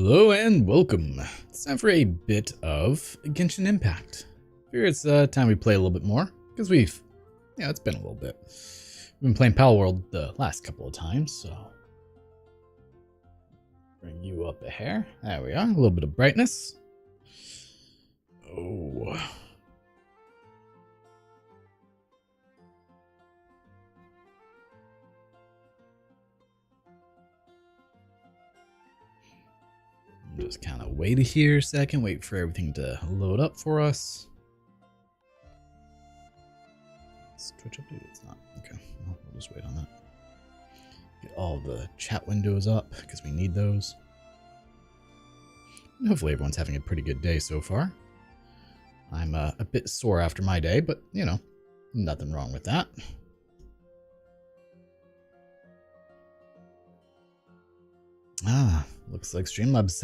Hello and welcome. It's time for a bit of Genshin Impact. Here it's time we play a little bit more, because it's been a little bit. We've been playing Pal World the last couple of times, so. Bring you up a hair. There we are, a little bit of brightness. Oh. Just kind of wait here a second, wait for everything to load up for us. Is Twitch update? It's not. Okay, well, we'll just wait on that. Get all the chat windows up because we need those. And hopefully everyone's having a pretty good day so far. I'm a bit sore after my day, but you know, nothing wrong with that. Looks like Streamlabs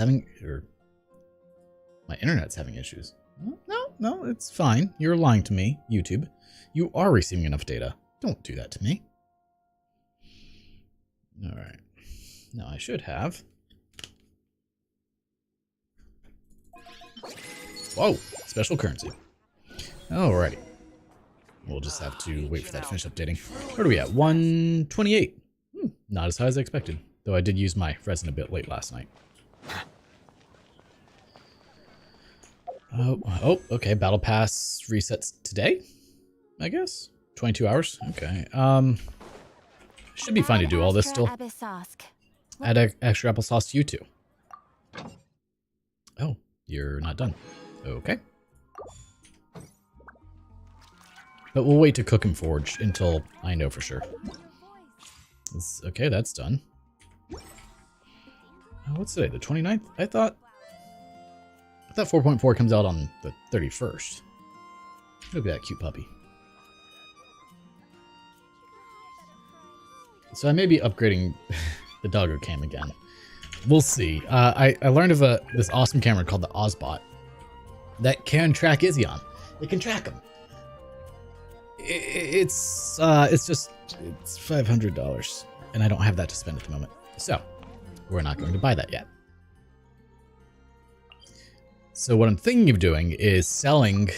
my internet's having issues. No, it's fine. You're lying to me, YouTube. You are receiving enough data. Don't do that to me. All right. Now I should have. Whoa, special currency. Alrighty. We'll just have to wait for that to finish updating. Where are we at? 128. Not as high as I expected. Though I did use my resin a bit late last night. Oh, okay. Battle Pass resets today, I guess. 22 hours. Okay. Should be fine to do all this still. Add extra applesauce to you too. Oh, you're not done. Okay. But we'll wait to cook and forge until I know for sure. Okay, that's done. What's today? The 29th? I thought 4.4 comes out on the 31st. Look at that cute puppy. So I may be upgrading the doggo cam again. We'll see. I learned of this awesome camera called the Ozbot that can track Izion. It can track him. It's $500, and I don't have that to spend at the moment. So we're not going to buy that yet. So what I'm thinking of doing is selling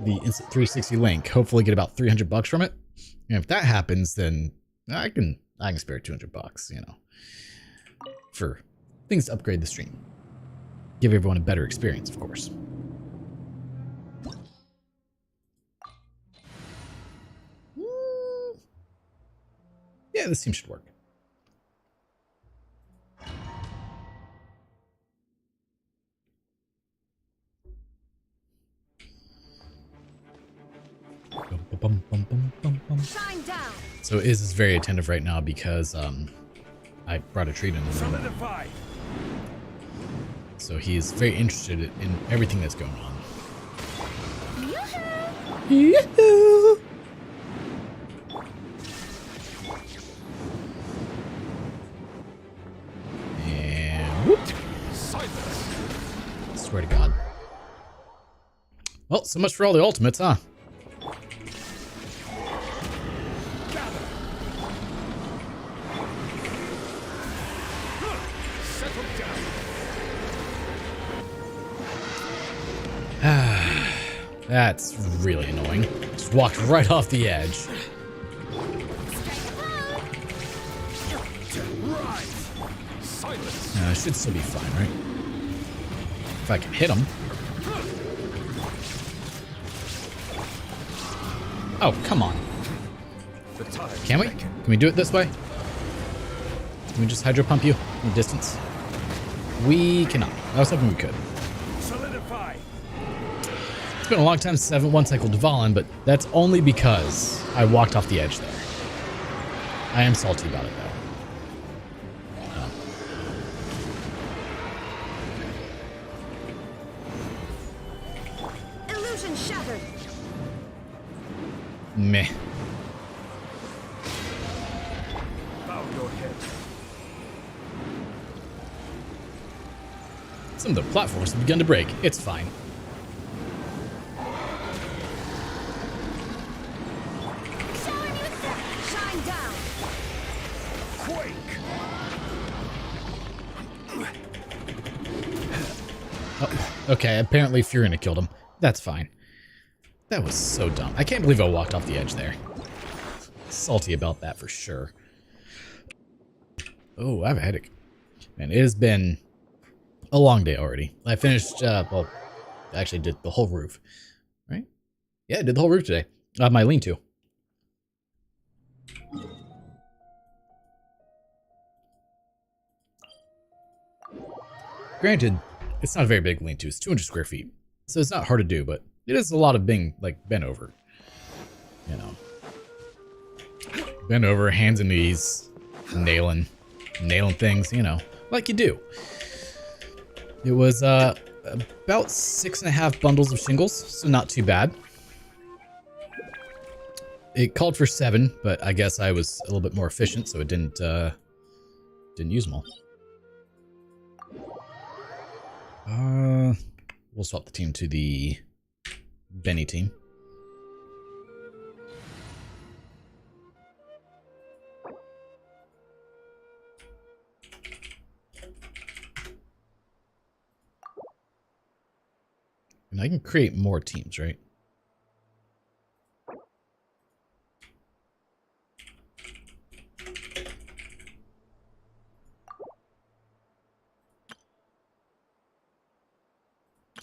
the Instant 360 Link. Hopefully get about $300 from it. And if that happens, then I can spare $200, you know, for things to upgrade the stream. Give everyone a better experience, of course. Yeah, this team should work. So Iz is very attentive right now because I brought a treat in the room. So he's very interested in everything that's going on. Yoo-hoo! And whoop. Swear to God. Well, so much for all the ultimates, huh? That's really annoying. Just walked right off the edge. I should still be fine, right? If I can hit him. Oh, come on. Can we? Can we do it this way? Can we just hydro pump you from a distance? We cannot. I was hoping we could. It's been a long time since I haven't one-cycled Dvalin, but that's only because I walked off the edge there. I am salty about it, though. Illusion shattered. Meh. Bow your head. Some of the platforms have begun to break. It's fine. Oh, okay, apparently Furina killed him. That's fine. That was so dumb. I can't believe I walked off the edge there. Salty about that for sure. Oh, I have a headache. Man, it has been a long day already. I finished, well, I actually did the whole roof, right? Yeah, I did the whole roof today. My lean-to. Granted, it's not a very big lean-to. It's 200 square feet. So it's not hard to do, but it is a lot of being, like, bent over. You know. Bent over, hands and knees, nailing things, you know, like you do. It was, about 6.5 bundles of shingles, so not too bad. It called for 7, but I guess I was a little bit more efficient, so it didn't use them all. We'll swap the team to the Benny team. And I can create more teams, right?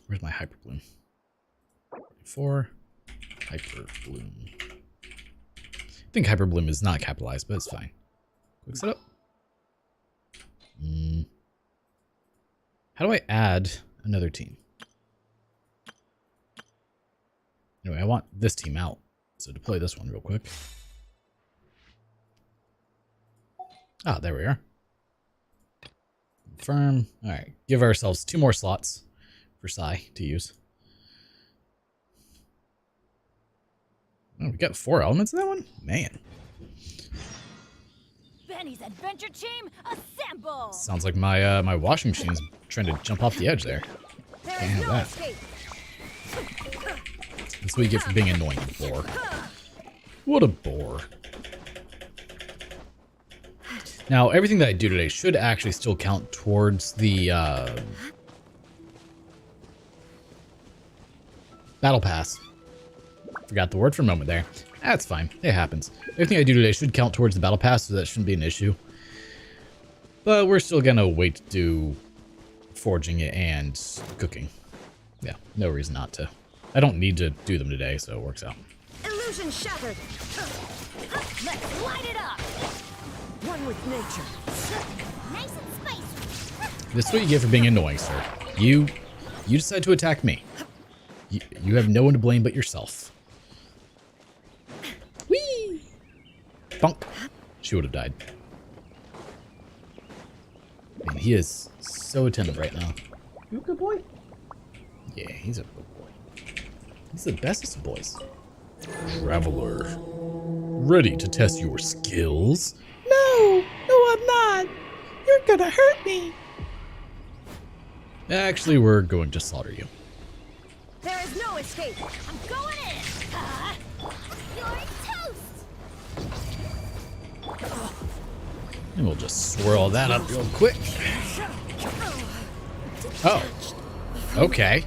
Where's my Hyper Bloom? 4 Hyper Bloom. I think Hyper Bloom is not capitalized, but it's fine. Quick setup. How do I add another team? Anyway, I want this team out. So deploy this one real quick. Ah, there we are. Confirm. All right, give ourselves 2 more slots for Sai to use. Oh, we got 4 elements in that one? Man. Benny's adventure team, assemble! Sounds like my my washing machine's trying to jump off the edge there. Can't have that. That's what you get for being annoying, bore. What a bore. Now, everything that I do today should actually still count towards the Battle Pass. Forgot the word for a moment there. That's fine. It happens. Everything I do today should count towards the Battle Pass, so that shouldn't be an issue. But we're still gonna wait to do forging it and cooking. Yeah, no reason not to. I don't need to do them today, so it works out. Illusion shattered. Let's light it up. One with nature. Nice and spicy. This is what you get for being annoying, sir. You decide to attack me. You have no one to blame but yourself. Whee! Bonk. She would have died. Man, he is so attentive right now. You a good boy? Yeah, he's a good boy. He's the bestest of boys. Traveler. Ready to test your skills? No, I'm not. You're gonna hurt me. Actually, we're going to slaughter you. There is no escape. I'm going in. You're toast. And we'll just swirl that up real quick. Oh. Okay.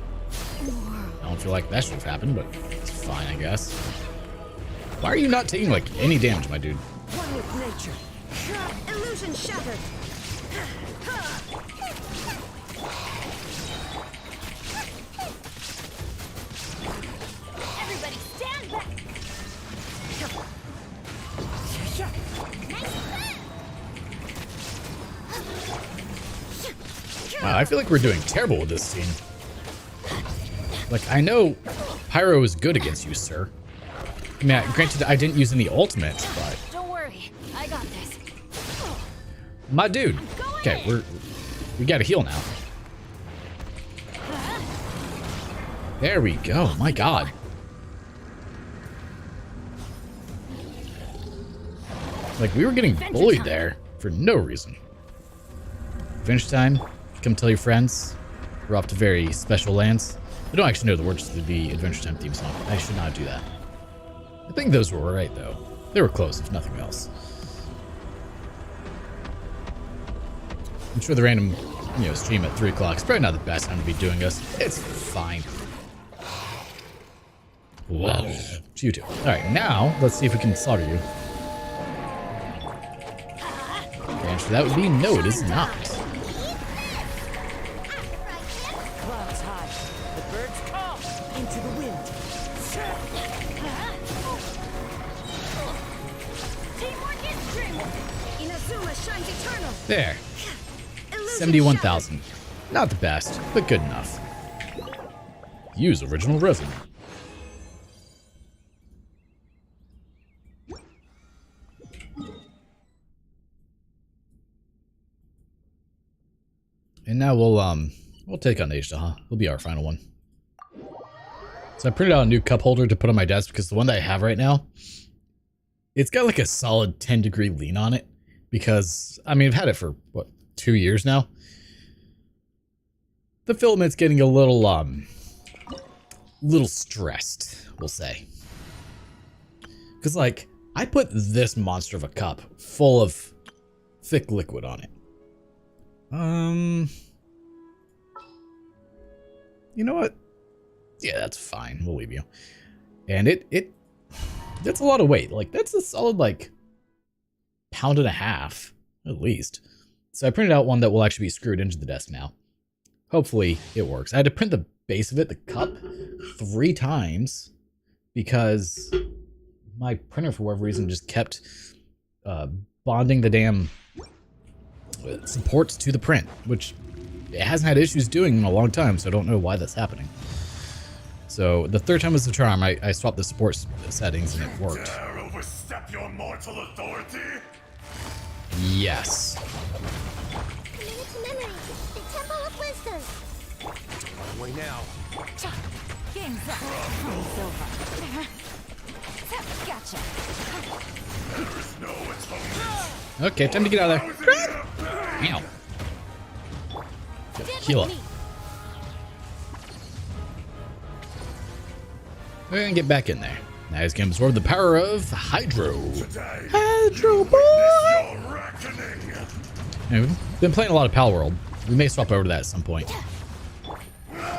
I don't feel like that should have happened, but it's fine, I guess. Why are you not taking, like, any damage, my dude? One with nature. Illusion shattered. Everybody stand back. Wow, I feel like we're doing terrible with this team. Like, I know Pyro is good against you, sir. I mean, granted, I didn't use any ultimates, but... Don't worry, I got this. My dude. Okay, we gotta heal now. There we go. My God. Like, we were getting bullied there for no reason. Finish time. Come tell your friends. We're off to very special lands. I don't actually know the words to the Adventure Time theme song. I should not do that. I think those were right, though. They were close, if nothing else. I'm sure the random you know, stream at 3 o'clock. It's probably not the best time to be doing this. It's fine. Whoa. It's you two. Alright, now let's see if we can slaughter you. The answer to that would be no, it is not. Clouds high. The birds call into the wind. Teamwork is dreamwork. Inazuma shines eternal. There. Illusion 71,000. Not the best, but good enough. Use original resin. And now we'll take on Asia, huh? It'll be our final one. So I printed out a new cup holder to put on my desk because the one that I have right now, it's got like a solid 10-degree lean on it. Because, I mean, I've had it for, what, 2 years now? The filament's getting a little stressed, we'll say. Because, like, I put this monster of a cup full of thick liquid on it. You know what? Yeah, that's fine. We'll leave you. And that's a lot of weight. Like, that's a solid, like, 1.5 pounds, at least. So I printed out one that will actually be screwed into the desk now. Hopefully it works. I had to print the base of it, the cup, 3 times because my printer, for whatever reason, just kept bonding the damn supports to the print, which it hasn't had issues doing in a long time, so I don't know why that's happening. So the 3rd time was the charm. I swapped the support settings and it worked. Dare overstep your mortal authority? Yes. Community memory. The Temple of Wisdom. Way now. Game's up. Game's over. Gotcha. There is no atonement. Okay, time to get out of there. Ow. Heal up. And get back in there. Now he's going to absorb the power of Hydro. Today, Hydro boy! your reckoning. Yeah, we've been playing a lot of Pal World. We may swap over to that at some point.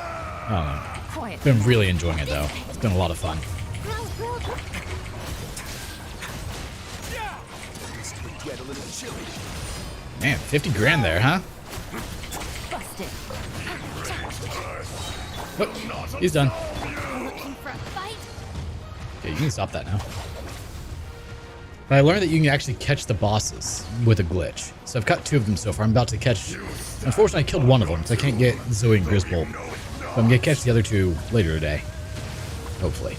I don't know. Been really enjoying it though. It's been a lot of fun. Get a little chilly. Man, 50 grand there, huh? Busted. Oh, he's done. Looking for a fight? Okay, you can stop that now. But I learned that you can actually catch the bosses with a glitch. So I've caught 2 of them so far. I'm about to catch... Unfortunately, I killed one of them, so I can't get Zoe and Grisbolt. But I'm going to catch the other 2 later today. Hopefully.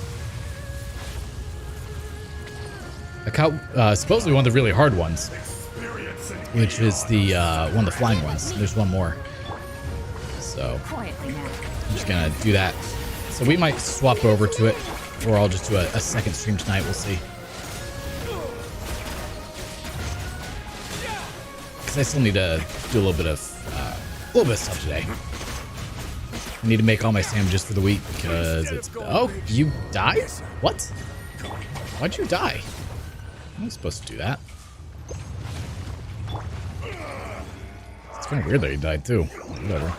I caught supposedly one of the really hard ones, which is the one of the flying ones. There's one more. So I'm just going to do that. So we might swap over to it, or I'll just do a second stream tonight. We'll see. Because I still need to do a little bit of stuff today. I need to make all my sandwiches for the week because it's... Oh, you died? What? Why'd you die? I'm not supposed to do that. It's kind of weird that he died too. Whatever.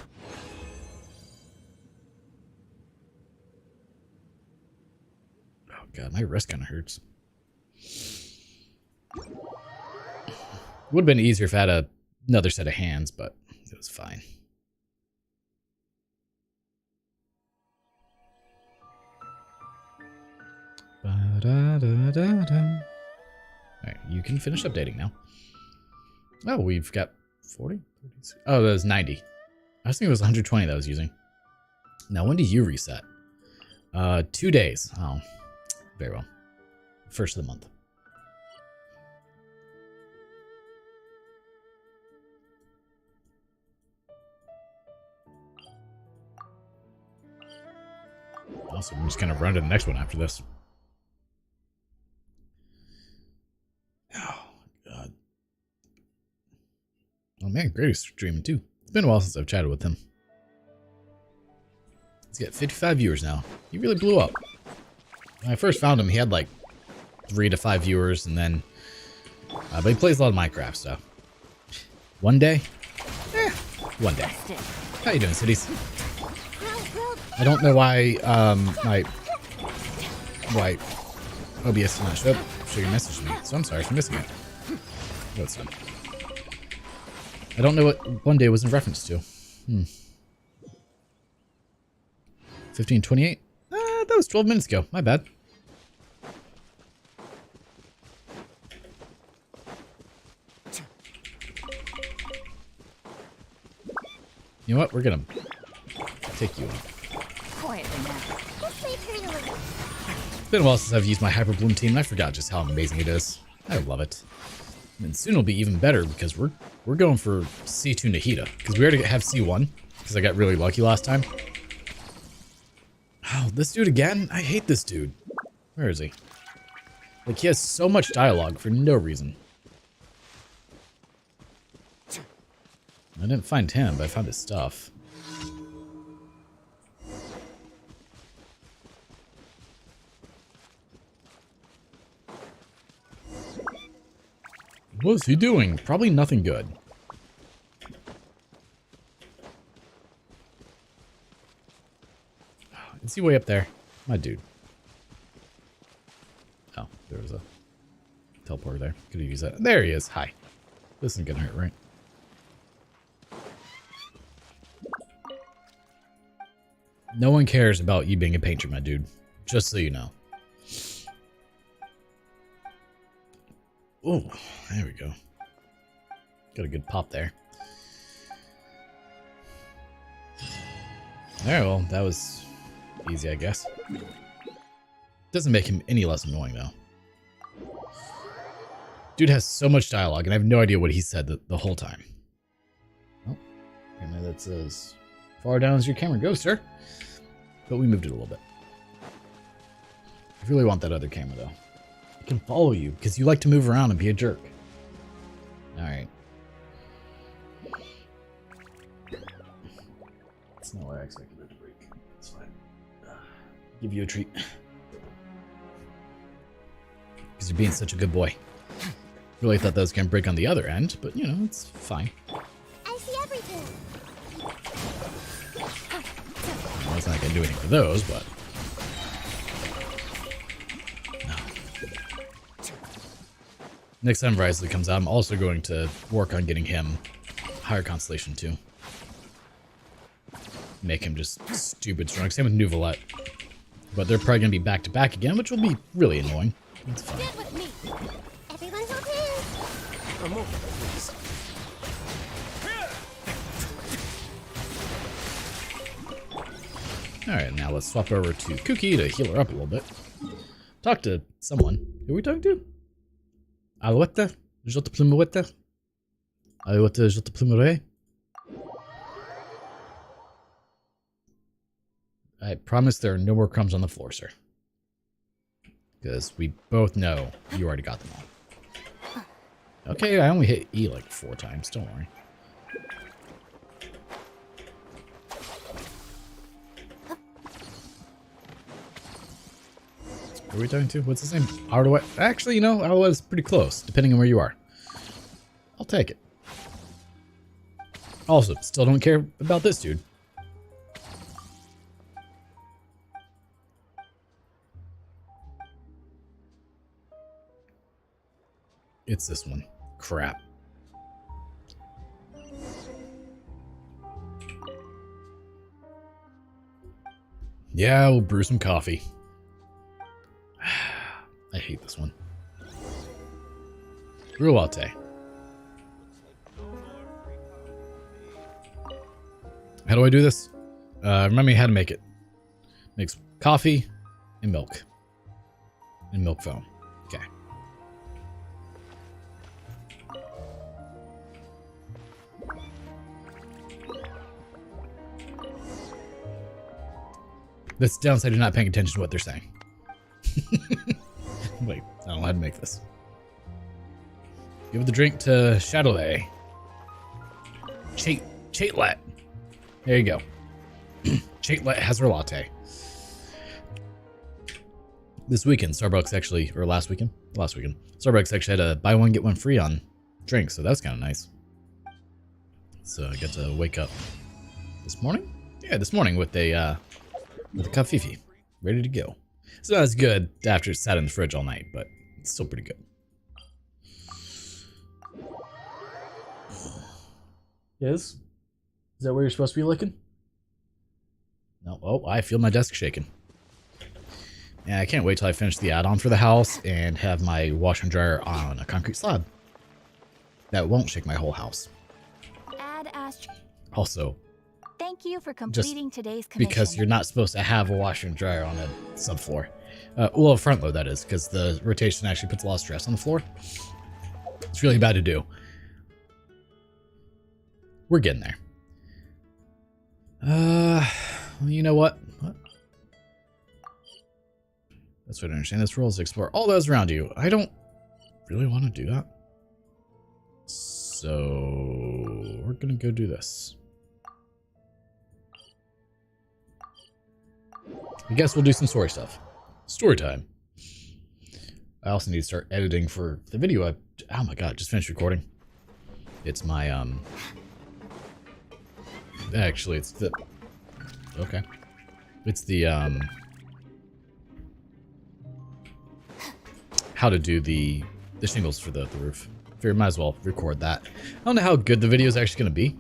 Oh god, my wrist kind of hurts. Would have been easier if I had another set of hands, but it was fine. Alright, you can finish updating now. Oh, we've got 40? Oh, that was 90. I was thinking it was 120 that I was using. Now, when do you reset? 2 days. Oh, very well. First of the month. Awesome. I'm just gonna run to the next one after this. Oh, God. Oh, man, Grady's streaming too. It's been a while since I've chatted with him. He's got 55 viewers now. He really blew up. When I first found him, he had like 3 to 5 viewers, and then... but he plays a lot of Minecraft, so... One day? One day. Busted. How you doing, Cities? How will I don't know why why OBS did not show your message to me, so I'm sorry for missing it. No, it's done. I don't know what one day was in reference to. 15:28? That was 12 minutes ago. My bad. You know what? We're gonna take you on. quietly now? Let's leave her alone. It's been a while since I've used my Hyper Bloom team, and I forgot just how amazing it is. I love it. And soon it'll be even better because we're going for C2 Nahida. Because we already have C1, because I got really lucky last time. Oh, this dude again? I hate this dude. Where is he? Like, he has so much dialogue for no reason. I didn't find him, but I found his stuff. What's he doing? Probably nothing good. Is he way up there? My dude. Oh, there was a teleporter there. Could have used that. There he is. Hi. This isn't gonna hurt, right? No one cares about you being a painter, my dude. Just so you know. Oh, there we go. Got a good pop there. Alright, well, that was easy, I guess. Doesn't make him any less annoying, though. Dude has so much dialogue, and I have no idea what he said the whole time. Oh, and that says, far down as your camera goes, sir. But we moved it a little bit. I really want that other camera, though. I can follow you, because you like to move around and be a jerk. Alright. That's not where I expected it to break. It's fine. Give you a treat. Because you're being such a good boy. Really thought that was going to break on the other end, but, you know, it's fine. I see everything. Well, it's not going to do anything for those, but... No. Next time Risley comes out, I'm also going to work on getting him higher constellation, too. Make him just stupid strong. Same with Nouvelette. But they're probably going to be back-to-back again, which will be really annoying. It's fine. Get with me. Everyone's okay. I'm over, please. Alright, now let's swap over to Cookie to heal her up a little bit. Talk to someone. Who are we talking to? Alouette? Je te plumouette? Alouette, je te plumerai? I promise there are no more crumbs on the floor, sir. Because we both know you already got them all. Okay, I only hit E like 4 times, don't worry. Who are we talking to? What's his name? Alouette? Actually, you know, Alouette's pretty close, depending on where you are. I'll take it. Also, still don't care about this dude. It's this one. Crap. Yeah, we'll brew some coffee. I hate this one. Brew latte. How do I do this? Remind me how to make it. Makes coffee and milk. And milk foam. Okay. That's the downside of not paying attention to what they're saying. Wait, I don't know how to make this. Give the drink to Shadowlay. Chatelet. There you go. Chatelet has her latte. This weekend, Starbucks actually, or last weekend, Starbucks actually had a buy one, get one free on drinks, so that's kind of nice. So I got to wake up this morning. Yeah, this morning with a kafifi, ready to go. It's not as good after it sat in the fridge all night, but it's still pretty good. Yes? Is that where you're supposed to be looking? No. Oh, I feel my desk shaking. Yeah, I can't wait till I finish the add-on for the house and have my washer and dryer on a concrete slab. That won't shake my whole house. Also, thank you for completing today's commission. because you're not supposed to have a washer and dryer on a subfloor. Well, a front load, that is, because the rotation actually puts a lot of stress on the floor. It's really bad to do. We're getting there. You know what? That's what I understand. This rule is to explore all those around you. I don't really want to do that. So we're gonna go do this. I guess we'll do some story stuff. Story time. I also need to start editing for the video. Oh my god, just finished recording. It's my actually it's the okay. It's the how to do the shingles for the roof. Figure might as well record that. I don't know how good the video is actually going to be.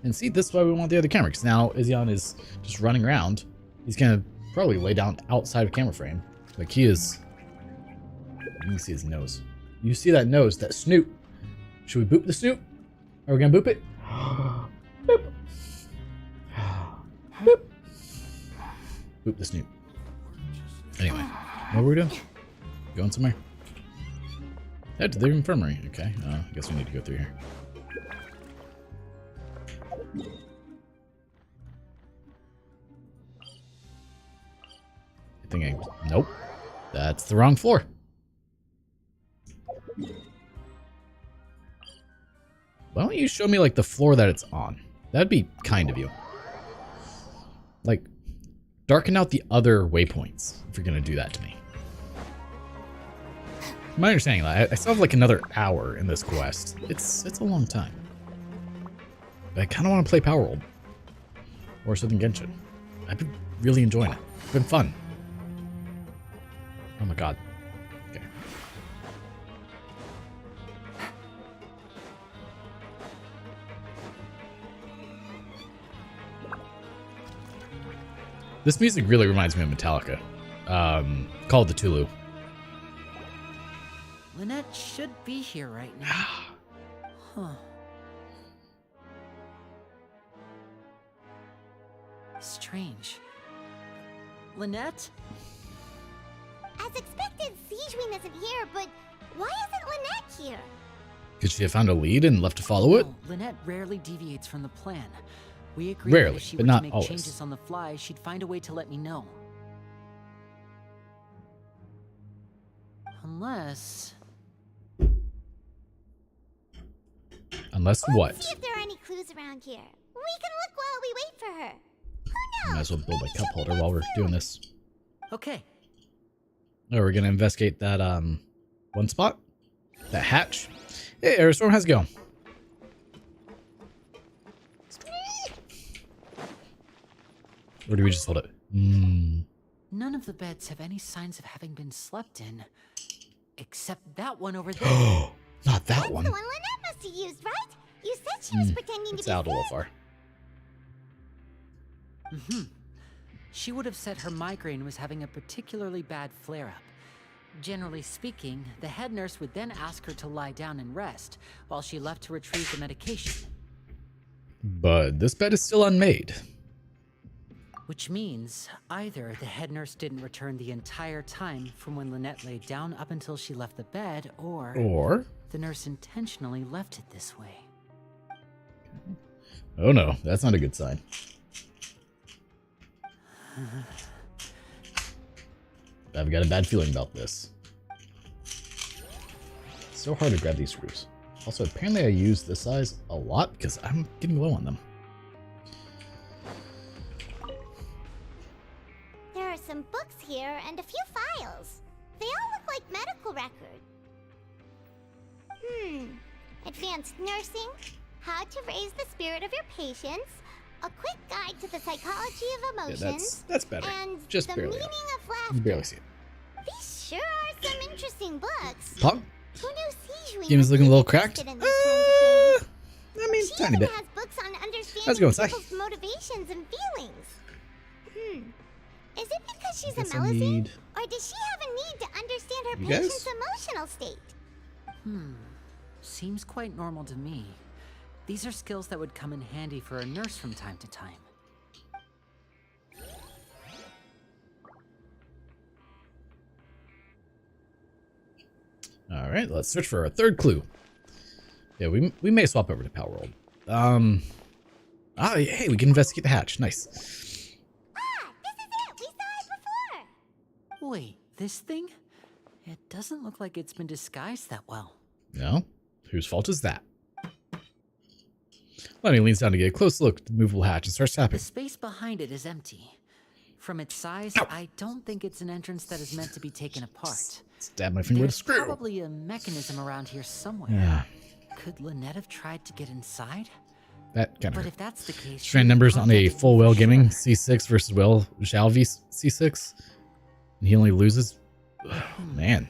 And see, this is why we want the other camera, because now Izyan is just running around. He's going to probably lay down outside of camera frame. Like he is. You can see his nose. You see that nose, that snoot. Should we boop the snoot? Are we going to boop it? Boop. Boop. Boop the snoot. Anyway, what were we doing? Going somewhere? Yeah, to the infirmary. Okay, I guess we need to go through here. I think nope. That's the wrong floor. Why don't you show me, like, the floor that it's on? That'd be kind of you. Like, darken out the other waypoints if you're gonna do that to me. My understanding, I still have like another hour in this quest. It's a long time. But I kind of want to play Power World. Or something Genshin. I've been really enjoying it. It's been fun. Oh my god. Okay. This music really reminds me of Metallica. Called the Tulu. Lynette should be here right now. Huh. Strange. Lynette? As expected, Siegewein isn't here, but why isn't Lynette here? Could she have found a lead and left to follow it? No, Lynette rarely deviates from the plan. We agreed Rarely, that if she but were not to make always. changes on the fly, she'd find a way to let me know. Unless what? Let's see if there are any clues around here. We can look while we wait for her. Who knows? Might as well build Maybe a cup she'll be holder back while we're soon. doing this. Okay. Oh, we're gonna investigate that one spot? That hatch? Hey, Aerostorm, how's it going? Or do we just hold it? None of the beds have any signs of having been slept in. Except that one over there. Oh, not that That's one. the one Lynette must have used, right? You said she was pretending It's to be out a little sick. far. She would have said her migraine was having a particularly bad flare-up. Generally speaking, the head nurse would then ask her to lie down and rest, while she left to retrieve the medication. But this bed is still unmade. Which means either the head nurse didn't return the entire time from when Lynette laid down up until she left the bed, or the nurse intentionally left it this way. Oh no, that's not a good sign. I've got a bad feeling about this. It's so hard to grab these screws. Also, apparently I use this size a lot because I'm getting low on them. There are some books here and a few files. They all look like medical records. Advanced nursing, How to Raise the Spirit of Your Patients, A Quick Guide to the Psychology of Yeah, Emotions, that's better. and Just The barely. Meaning of You Laughter. barely see it. These sure are some interesting books. Huh? Who knew Sijuin Game's would looking a be little cracked. interested in these kinds of things? I mean, She tiny even bit. has books on understanding How's it going, Sai? people's motivations and feelings. Is it because she's a Guess I Melusine? need- Or does she have a need to understand her You guys? patient's emotional state? Seems quite normal to me. These are skills that would come in handy for a nurse from time to time. All right, let's search for our third clue. Yeah, we may swap over to Pal World. Hey, we can investigate the hatch. Nice. Ah, this is it! We saw it before! Wait, this thing? It doesn't look like it's been disguised that well. No? Whose fault is that? Lenny leans down to get a close look at the movable hatch and starts The tapping. space behind it is empty. From its size, Ow. I don't think it's an entrance that is meant to be taken apart. Stab my finger with a There's screw. probably a mechanism around here somewhere. Yeah, Could Lynette have tried to get inside? that kind But of. if that's the case, she Strand would numbers on a contact full me whale for gaming sure. C6 versus whale Zhao v C6. And he only loses. Oh, man.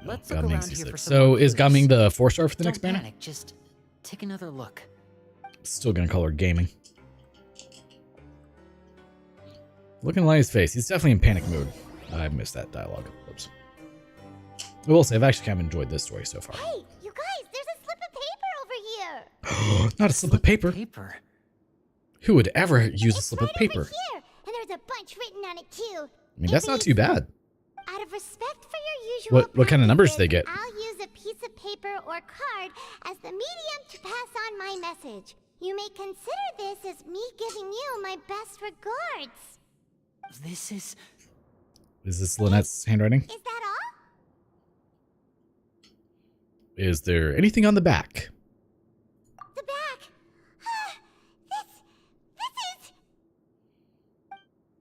Let's Oh, look Gaming around here for C6. some So more is clues. Gaming the 4-star for the Don't next banner? panic, just take another look. Still gonna call her gaming. Looking at Lenny's face, he's definitely in panic mood. I missed that dialogue. Oops. I will say, I've actually kind of enjoyed this story so far. Hey, you guys, there's a slip of paper over here! Not a slip of paper. Paper. Who would ever use a It's slip right of paper? over here, and there's a bunch written on it too. I mean, that's not too bad. Out of respect for your usual What kind of numbers do they practices, get? I'll use a piece of paper or card as the medium to pass on my message. You may consider this as me giving you my best regards. This is... Is this Lynette's handwriting? Is that all? Is there anything on the back? The back. This is...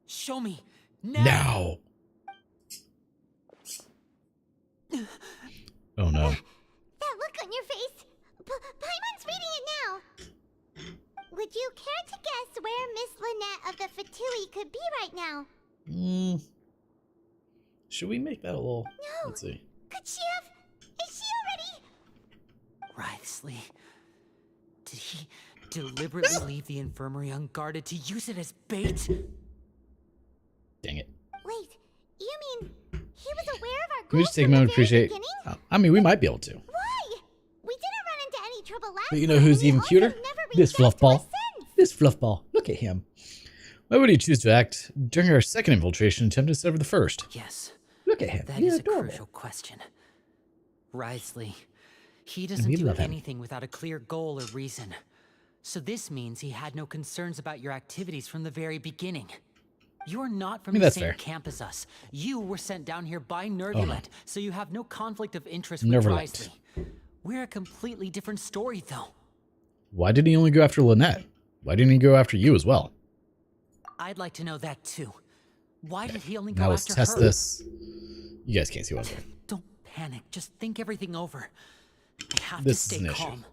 Show me. Now. Now! Oh no. That look on your face. Paimon's reading it now. Would you care to guess where Miss Lynette of the Fatui could be right now? Should we make that a little... No. Let's see. Could she have... Is she already... Writhely. Did he deliberately leave the infirmary unguarded to use it as bait? Dang it. Wait, you mean he was aware of our Can we goals just take a from the moment to very appreciate... beginning? I mean, we might be able to. Why? We didn't run into any trouble last But you know time, who's and he even also cuter? never This reached out to fluffball. us since. This fluffball. Look at him. Why would he choose to act during our second infiltration attempt instead of the first? Yes, Look at him. that He's is a adorable. crucial question. Writhely. He we doesn't do love him. anything without a clear goal or reason. So this means he had no concerns about your activities from the very beginning. You're not from mean, the that's same fair. camp as us. You were sent down here by no. Nervulent, so you have no conflict of interest with Nervulent. Writhely. We're a completely different story, though. Why did he only go after Lynette? Why didn't he go after you as well? I'd like to know that too. Why did he only Now go let's after test her? this. You guys can't see what I'm doing. Don't panic. Just think everything over. I have This to is stay an issue. calm.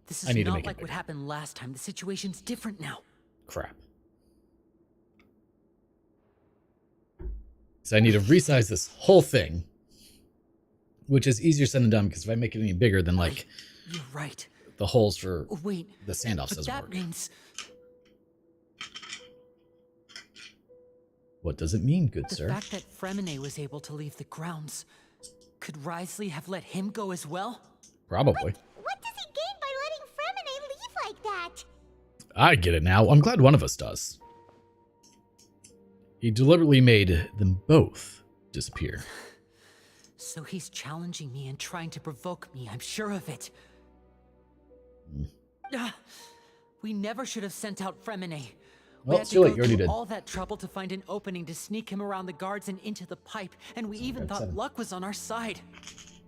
This I is need to not make it like what bigger. happened last time. The situation's different now. Crap. So I need to resize this whole thing, which is easier said than done because if I make it any bigger, then like You're right. the holes for Wait. the standoffs But doesn't that work. means What does it mean, good the sir? fact that Fremine was able to leave the grounds. Could Writhely have let him go as well? Probably. What does he gain by letting Fremine leave like that? I get it now. I'm glad one of us does. He deliberately made them both disappear. So he's challenging me and trying to provoke me, I'm sure of it. Ah, we never should have sent out Fremine. Well, We had it's to too late. go You already through did. all that trouble to find an opening to sneak him around the guards and into the pipe, and we even Grab thought 7. luck was on our side.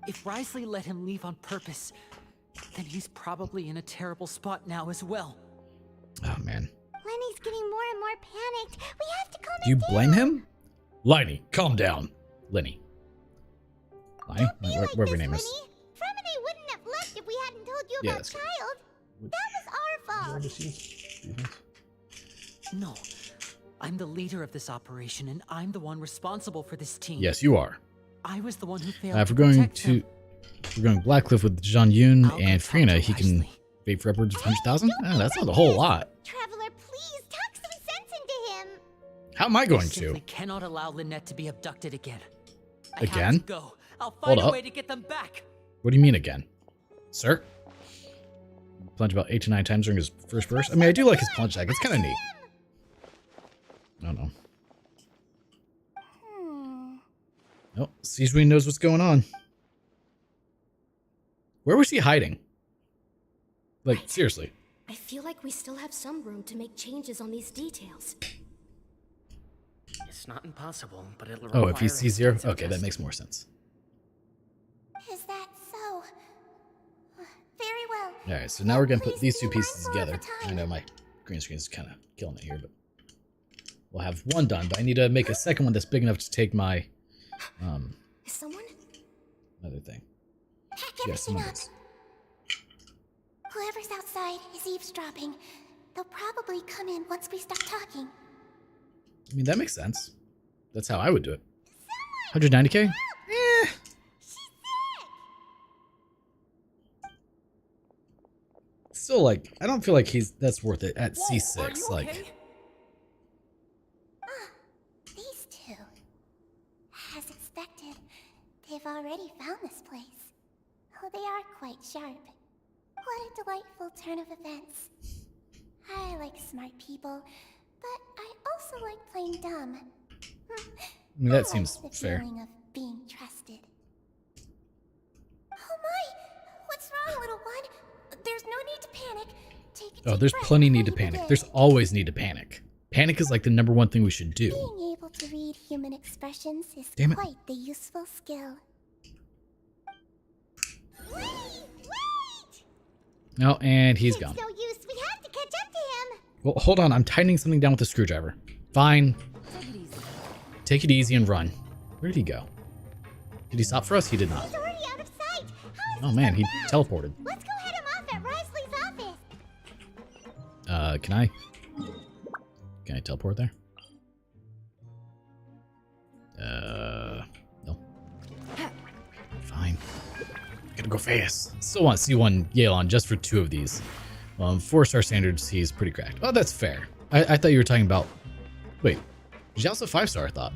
If Writhely let him leave on purpose, then he's probably in a terrible spot now as well. Oh, man. Lenny's getting more and more panicked. We have to calm Do you him blame down. him? Lenny, calm down. Lenny. Fine. Be like Whatever your this, name is. Winnie. Fremine wouldn't have left if we hadn't told you Yeah, about that's good. Child. That was our fault. No. I'm the leader of this operation, and I'm the one responsible for this team. Yes, you are. I was the one who failed If to we're going protect to, them. we're going Blackcliff with Jean Yun I'll go and talk Frina. to He can Wesley. bait for upwards of 100,000. That's not a whole lot. Traveler, please talk some sense into him. How am I I going simply to? cannot allow Lynette to be abducted again. I Again? have to go. I'll find Hold a way up. to get them back. What do you mean again, sir? Plunge about 8 to 9 times during his first burst. I mean, I do like his plunge attack. It's kind of neat. I don't know. Oh, Seasween knows what's going on. Where was he hiding? Like, seriously. I feel like we still have some room to make changes on these details. It's not impossible, but it'll Oh, require if he sees 0? extensive Okay, that testing. makes more sense. Is that so? Very well. Alright, so now we're going to put Please these be two pieces mindful of together. the I time. know my green screen's kind of killing it here, but we'll have one done. But I need to make a second one that's big enough to take my Is someone? other thing. Pack Yeah, everything someone up. is. Whoever's outside is eavesdropping. They'll probably come in once we stop talking. I mean, that makes sense. That's how I would do it. 190k? Eh. Still, like, I don't feel like that's worth it at C6. Like, These two. As expected, they've already found this place. Oh, they are quite sharp. What a delightful turn of events. I like smart people, but I also like playing dumb. I mean, that I seems like the fair. feeling of being trusted. Oh my! What's wrong, little one? There's no need to panic. Take a Oh, deep there's breath plenty need to before you panic. begin. There's always need to panic. Panic is like the #1 thing we should do. Being able to read human expressions is Damn it. quite the useful skill. Wait! No, and he's It's gone. no use. We have to catch up to him. Well, hold on. I'm tightening something down with the screwdriver. Fine. Take it easy. Take it easy and run. Where did he go? Did he stop for us? He did not. He's already out of sight. How is Oh man, he so fast? teleported. Let's go head him off at Risley's office. Can I teleport there? No. Fine. Gotta go fast. Still want C1 Yelan just for 2 of these. 4-star standards, he's pretty cracked. Oh, that's fair. I thought you were talking about... Wait. He's also 5-star, I thought.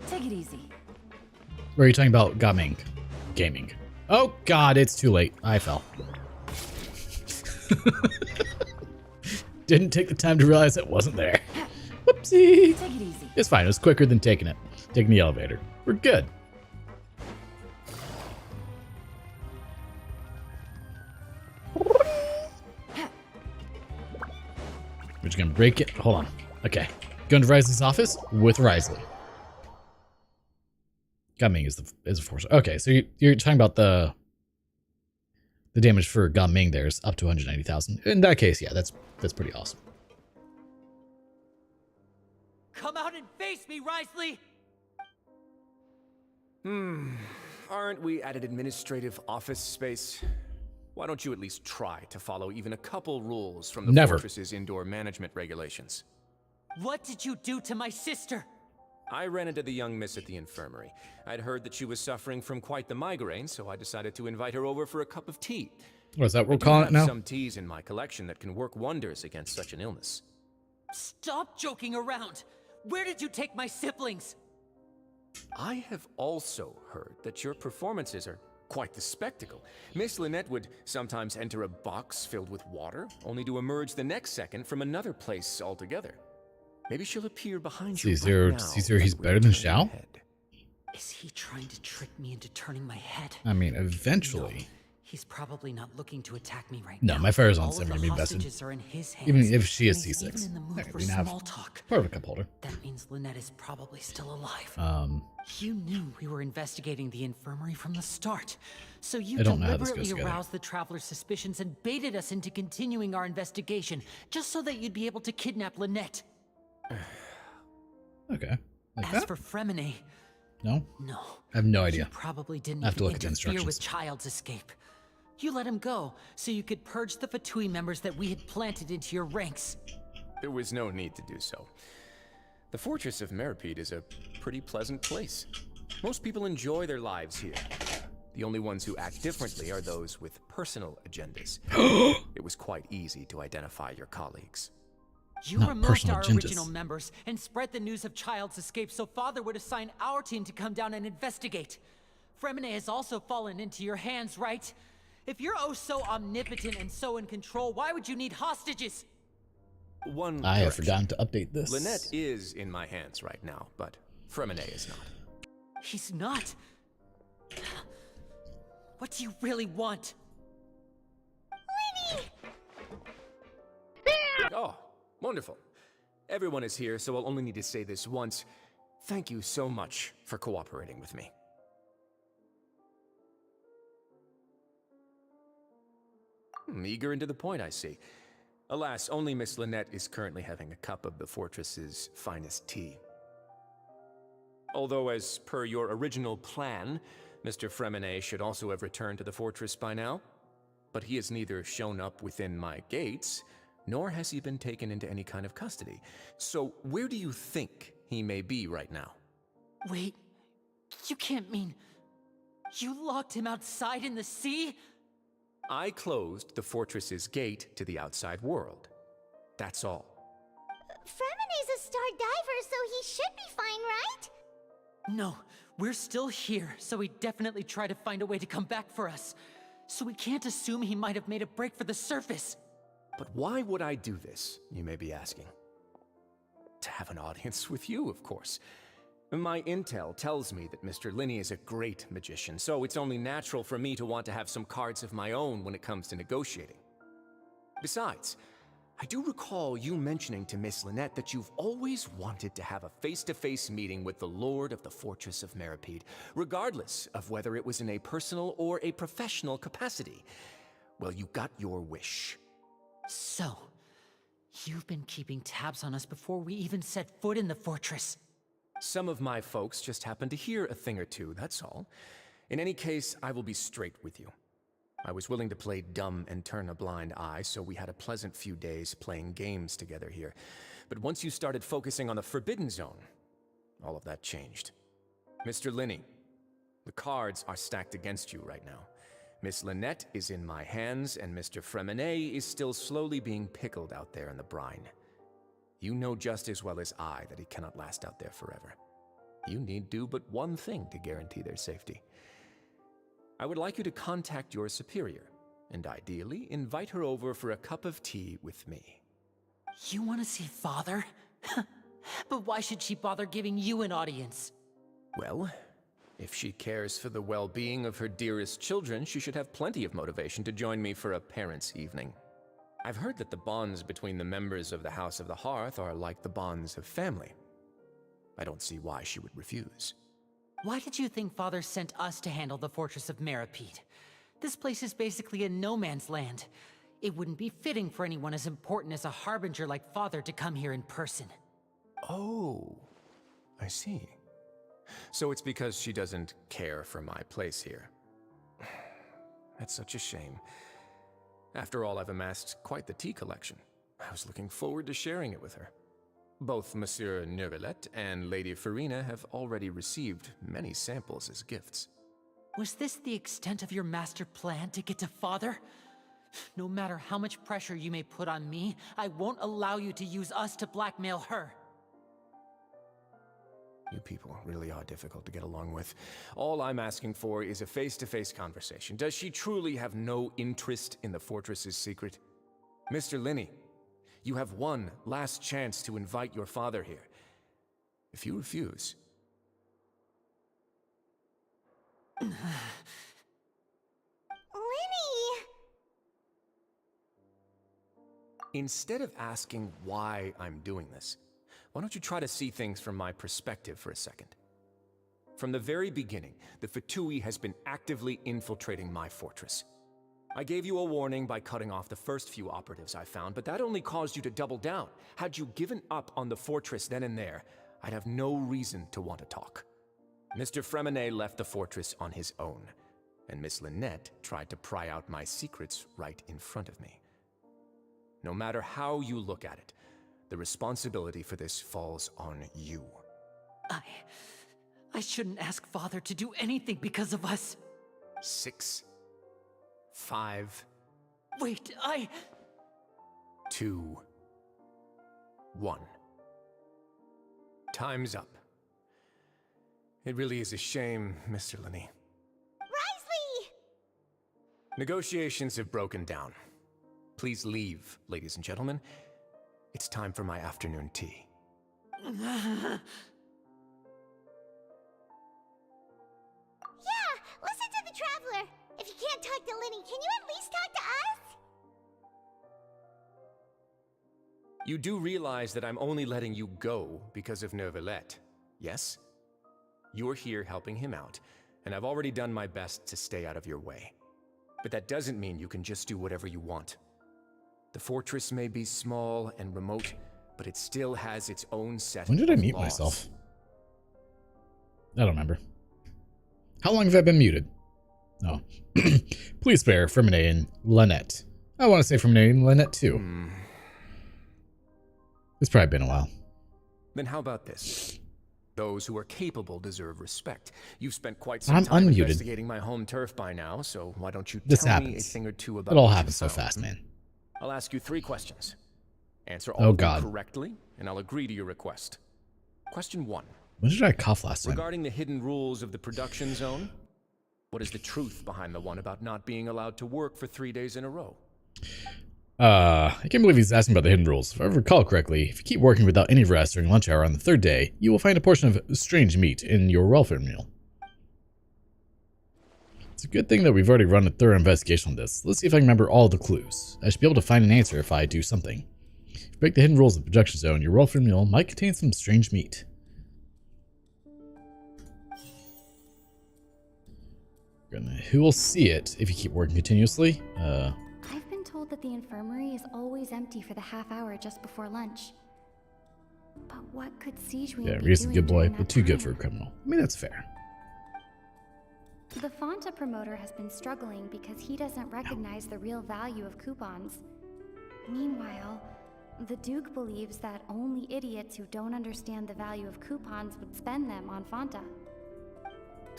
Take it easy. Or are you talking about Gaming? Gaming. Oh god, it's too late. I fell. Didn't take the time to realize it wasn't there. Whoopsie. Take it easy. It's fine. It was quicker than taking the elevator. We're good. We're just gonna break it. Hold on. Okay. Going to Risley's office with Risley. Gaming is a force. Okay, so you're talking about the damage for Gaming there is up to 190,000. In that case, yeah, that's pretty awesome. Come out and face me, Risley! Aren't we at an administrative office space? Why don't you at least try to follow even a couple rules from the Never. fortress's indoor management regulations? What did you do to my sister? I ran into the young miss at the infirmary. I'd heard that she was suffering from quite the migraine, so I decided to invite her over for a cup of tea. What is that I we're do calling it have now? some teas in my collection that can work wonders against such an illness. Stop joking around! Where did you take my siblings? I have also heard that your performances are quite the spectacle. Miss Lynette would sometimes enter a box filled with water, only to emerge the next second from another place altogether. Maybe she'll appear behind you Caesar- right now. Caesar, he's as we better than turn Xiao? ahead. Is he trying to trick me into turning my head? I mean, eventually. He's probably not looking to attack me right No, now. my fire's on All of 7 the to be invested. hostages are in his hands, Even if she is and he's C6. even in the mood Okay, for we have small talk. part of a cup holder. That means Lynette is probably still alive. You You knew we were investigating the infirmary from the start. So you I don't know how this deliberately goes together. aroused the traveler's suspicions and baited us into continuing our investigation, just so that you'd be able to kidnap Lynette. Okay. Like As that? for Fremine, No? No. I have no You idea. probably didn't I have to even look at the interfere instructions. with Child's escape. You let him go so you could purge the Fatui members that we had planted into your ranks. There was no need to do so. The Fortress of Meripede is a pretty pleasant place. Most people enjoy their lives here. The only ones who act differently are those with personal agendas. It was quite easy to identify your colleagues. You Not removed personal our agendas. original members and spread the news of Child's escape so Father would assign our team to come down and investigate. Fremine has also fallen into your hands, right? If you're oh so omnipotent and so in control, why would you need hostages? One I have correction. forgotten to update this. Lynette is in my hands right now, but Fremine is not. He's not. What do you really want? Oh, wonderful. Everyone is here, so I'll only need to say this once. Thank you so much for cooperating with me. Eager and to the point, I see. Alas, only Miss Lynette is currently having a cup of the fortress's finest tea. Although, as per your original plan, Mr. Fremine should also have returned to the fortress by now. But he has neither shown up within my gates, nor has he been taken into any kind of custody. So where do you think he may be right now? Wait, you can't mean... You locked him outside in the sea? I closed the fortress's gate to the outside world. That's all. Fremine's a star diver, so he should be fine, right? No, we're still here, so he definitely tried to find a way to come back for us. So we can't assume he might have made a break for the surface. But why would I do this, you may be asking? To have an audience with you, of course. My intel tells me that Mr. Linney is a great magician, so it's only natural for me to want to have some cards of my own when it comes to negotiating. Besides, I do recall you mentioning to Miss Lynette that you've always wanted to have a face-to-face meeting with the Lord of the Fortress of Meripede, regardless of whether it was in a personal or a professional capacity. Well, you got your wish. So, you've been keeping tabs on us before we even set foot in the fortress. Some of my folks just happened to hear a thing or two, that's all. In any case, I will be straight with you. I was willing to play dumb and turn a blind eye, so we had a pleasant few days playing games together here. But once you started focusing on the Forbidden Zone, all of that changed. Mr. Linney, the cards are stacked against you right now. Miss Lynette is in my hands, and Mr. Fremine is still slowly being pickled out there in the brine. You know just as well as I that he cannot last out there forever. You need do but one thing to guarantee their safety. I would like you to contact your superior, and ideally invite her over for a cup of tea with me. You want to see Father? But why should she bother giving you an audience? Well, if she cares for the well-being of her dearest children, she should have plenty of motivation to join me for a parents' evening. I've heard that the bonds between the members of the House of the Hearth are like the bonds of family. I don't see why she would refuse. Why did you think Father sent us to handle the Fortress of Meripede? This place is basically a no-man's land. It wouldn't be fitting for anyone as important as a harbinger like Father to come here in person. Oh, I see. So it's because she doesn't care for my place here. That's such a shame. After all, I've amassed quite the tea collection. I was looking forward to sharing it with her. Both Monsieur Neuvillette and Lady Farina have already received many samples as gifts. Was this the extent of your master plan to get to Father? No matter how much pressure you may put on me, I won't allow you to use us to blackmail her. You people really are difficult to get along with. All I'm asking for is a face-to-face conversation. Does she truly have no interest in the fortress's secret? Mr. Linney, you have one last chance to invite your father here. If you refuse... Linny! Instead of asking why I'm doing this, why don't you try to see things from my perspective for a second? From the very beginning, the Fatui has been actively infiltrating my fortress. I gave you a warning by cutting off the first few operatives I found, but that only caused you to double down. Had you given up on the fortress then and there, I'd have no reason to want to talk. Mr. Fremenet left the fortress on his own, and Miss Lynette tried to pry out my secrets right in front of me. No matter how you look at it, the responsibility for this falls on you. I shouldn't ask Father to do anything because of us. 6, 5, Wait, 2, 1. Time's up. It really is a shame, Mr. Linney. Risley! Negotiations have broken down. Please leave, ladies and gentlemen. It's time for my afternoon tea. Yeah, listen to the Traveler. If you can't talk to Linny, can you at least talk to us? You do realize that I'm only letting you go because of Neuvillette, yes? You're here helping him out, and I've already done my best to stay out of your way. But that doesn't mean you can just do whatever you want. The fortress may be small and remote, but it still has its own set of laws. When did I mute myself? I don't remember. How long have I been muted? Oh. Please spare Fremenet and Lynette. I want to say Fremenet and Lynette too. It's probably been a while. Then how about this? Those who are capable deserve respect. You've spent quite some time unmuted. investigating my home turf by now, so why don't you This tell me a happens. thing or two about It all what you happens so found? fast, man. I'll ask you 3 questions. Answer Oh, all of God. them correctly, and I'll agree to your request. Question 1. When did I cough last time? Regarding the hidden rules of the production zone, what is the truth behind the one about not being allowed to work for 3 days in a row? I can't believe he's asking about the hidden rules. If I recall correctly, if you keep working without any rest during lunch hour on the 3rd day, you will find a portion of strange meat in your welfare meal. It's a good thing that we've already run a thorough investigation on this. Let's see if I can remember all the clues. I should be able to find an answer if I do something. If you break the hidden rules of the production zone, your welfare meal might contain some strange meat. Who will see it if you keep working continuously? I've been told that the infirmary is always empty for the half hour just before lunch. But what could Sijuin Yeah, be Reese is a doing good boy, during but that too good time? for a criminal. I mean, that's fair. The Fanta promoter has been struggling because he doesn't recognize the real value of coupons. Meanwhile, the Duke believes that only idiots who don't understand the value of coupons would spend them on Fanta.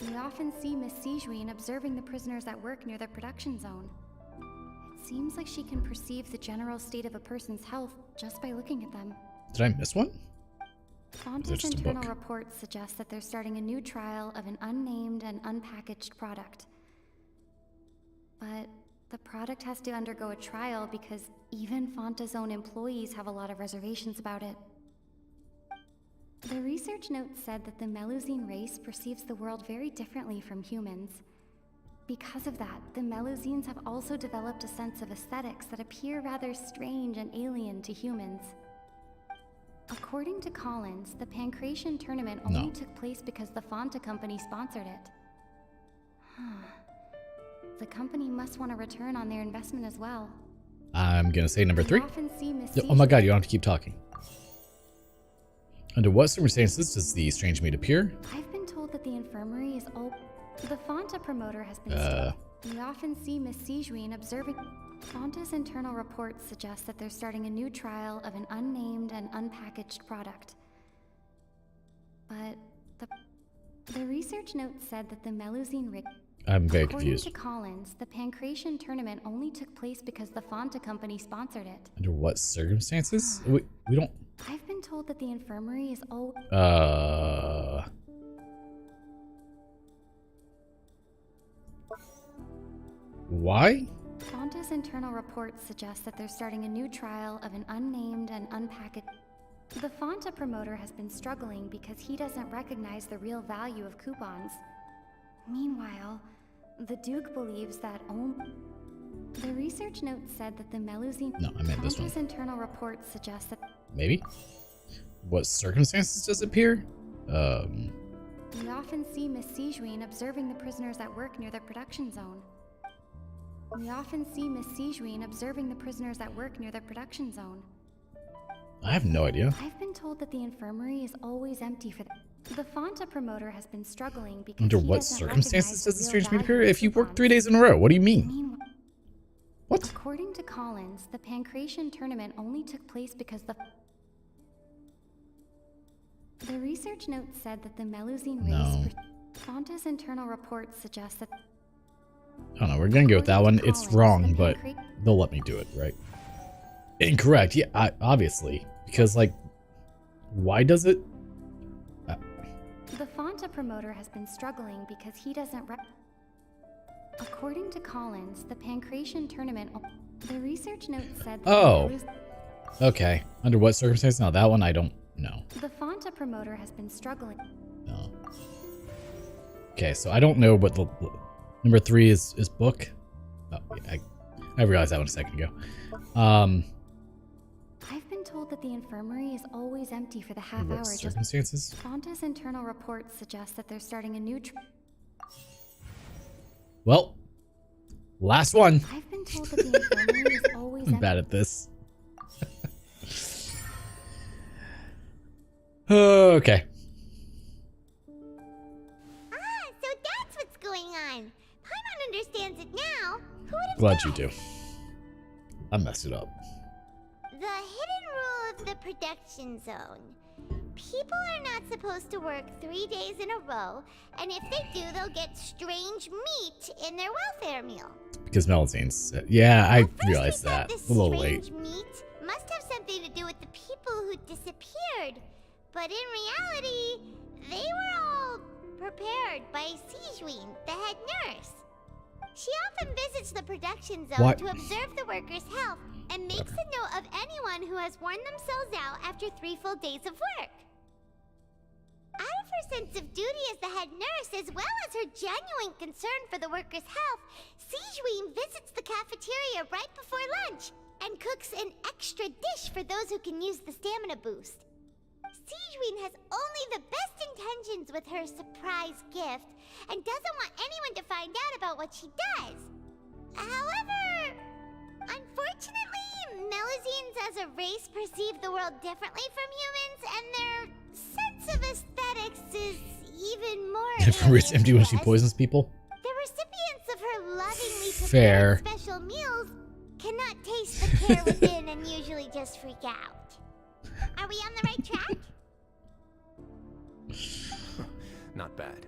We often see Miss Sijuin observing the prisoners at work near the production zone. It seems like she can perceive the general state of a person's health just by looking at them. Did I miss one? Fanta's just a internal book? reports suggest that they're starting a new trial of an unnamed and unpackaged product. But the product has to undergo a trial because even Fanta's own employees have a lot of reservations about it. The research note said that the Melusine race perceives the world very differently from humans. Because of that, the Melusines have also developed a sense of aesthetics that appear rather strange and alien to humans. According to Collins, the Pancration tournament only took place because the Fanta company sponsored it. The company must want a return on their investment as well. I'm gonna say number 3. We often see Miss Oh my god, you don't have to keep talking. Under what circumstances does the strange meat appear? I've been told that the infirmary is all. The Fanta promoter has been. We often see Miss Sijuin observing. Fanta's internal reports suggest that they're starting a new trial of an unnamed and unpackaged product. But the research note said that the Melusine I'm very According confused. to Collins, the Pancration tournament only took place because the Fanta company sponsored it. Under what circumstances? We don't... I've been told that the infirmary is all. Why? Fanta's internal reports suggest that they're starting a new trial of an unnamed and unpackaged. The Fanta promoter has been struggling because he doesn't recognize the real value of coupons. Meanwhile, the Duke believes that the research note said that the Melusine. No, I meant this one. Fanta's internal reports suggest that. Maybe? What circumstances does it appear? We often see Miss Sijuin observing the prisoners at work near the production zone. We often see Miss Sijuin observing the prisoners at work near the production zone. I have no idea. I've been told that the infirmary is always empty for the Fonta promoter has been struggling because Under he what doesn't circumstances recognize does the real strange meat value appear? of If you work coupons. 3 days in a row, what do you mean? Meanwhile, What? according to Collins, the Pancration tournament only took place because the research note said that the Melusine race. No. Fonta's internal reports suggest that. I don't know. We're gonna go with that one. It's wrong, but they'll let me do it, right? Incorrect. Yeah, obviously. Because, like, why does it? The Fonta promoter has been struggling because he doesn't. According to Collins, the Pancration tournament. The research note said. That Oh. Okay. Under what circumstances? No, that one I don't know. The Fonta promoter has been struggling. No. Okay, so I don't know what the number 3 is book. Oh, yeah, I realized that one a second ago. I've been told that the infirmary is always empty for the half Under hour. what Just circumstances? Fonta's internal reports suggest that they're starting a new. Well, last one. I've been told that the infirmary is always I'm empty. bad at this. Okay. Ah, so that's what's going on. Paimon understands it now. Who would have Glad you guessed? do. I messed it up. The hidden rule of the production zone. People are not supposed to work 3 days in a row, and if they do, they'll get strange meat in their welfare meal. Because Melusines. Yeah, I At first we realized thought that. this A little late. strange meat must have something to do with the people who disappeared, but in reality, they were all prepared by Sijwin, the head nurse. She often visits the production zone What? to observe the workers' health and makes a note of anyone who has worn themselves out after 3 full days of work. Out of her sense of duty as the head nurse, as well as her genuine concern for the workers' health, Sijwin visits the cafeteria right before lunch and cooks an extra dish for those who can use the stamina boost. Sijwin has only the best intentions with her surprise gift and doesn't want anyone to find out about what she does. However, unfortunately, Melusines as a race perceive the world differently from humans, and their sense of aesthetics is even more Her it's alien empty to when she us. poisons people. The recipients of her lovingly Fair. prepared special meals cannot taste the care within and usually just freak out. Are we on the right track? Not bad.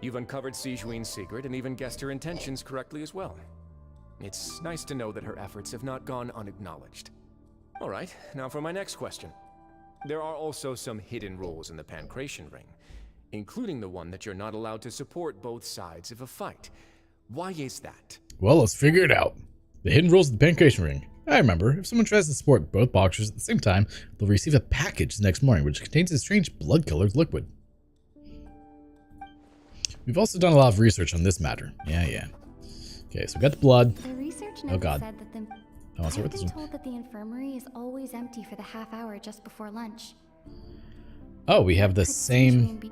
You've uncovered Sijwin's secret and even guessed her intentions correctly as well. It's nice to know that her efforts have not gone unacknowledged. All right, now for my next question. There are also some hidden rules in the Pancration Ring, including the one that you're not allowed to support both sides of a fight. Why is that? Well, let's figure it out. The hidden rules of the Pancration Ring. I remember, if someone tries to support both boxers at the same time, they'll receive a package the next morning which contains a strange blood-colored liquid. We've also done a lot of research on this matter. Yeah. Okay, so we got the blood. The research Oh, note God. said that the. I want to start with I've this been one. told that the infirmary is always empty for the half hour just before lunch. Oh, we have the Could same... Sijwin be-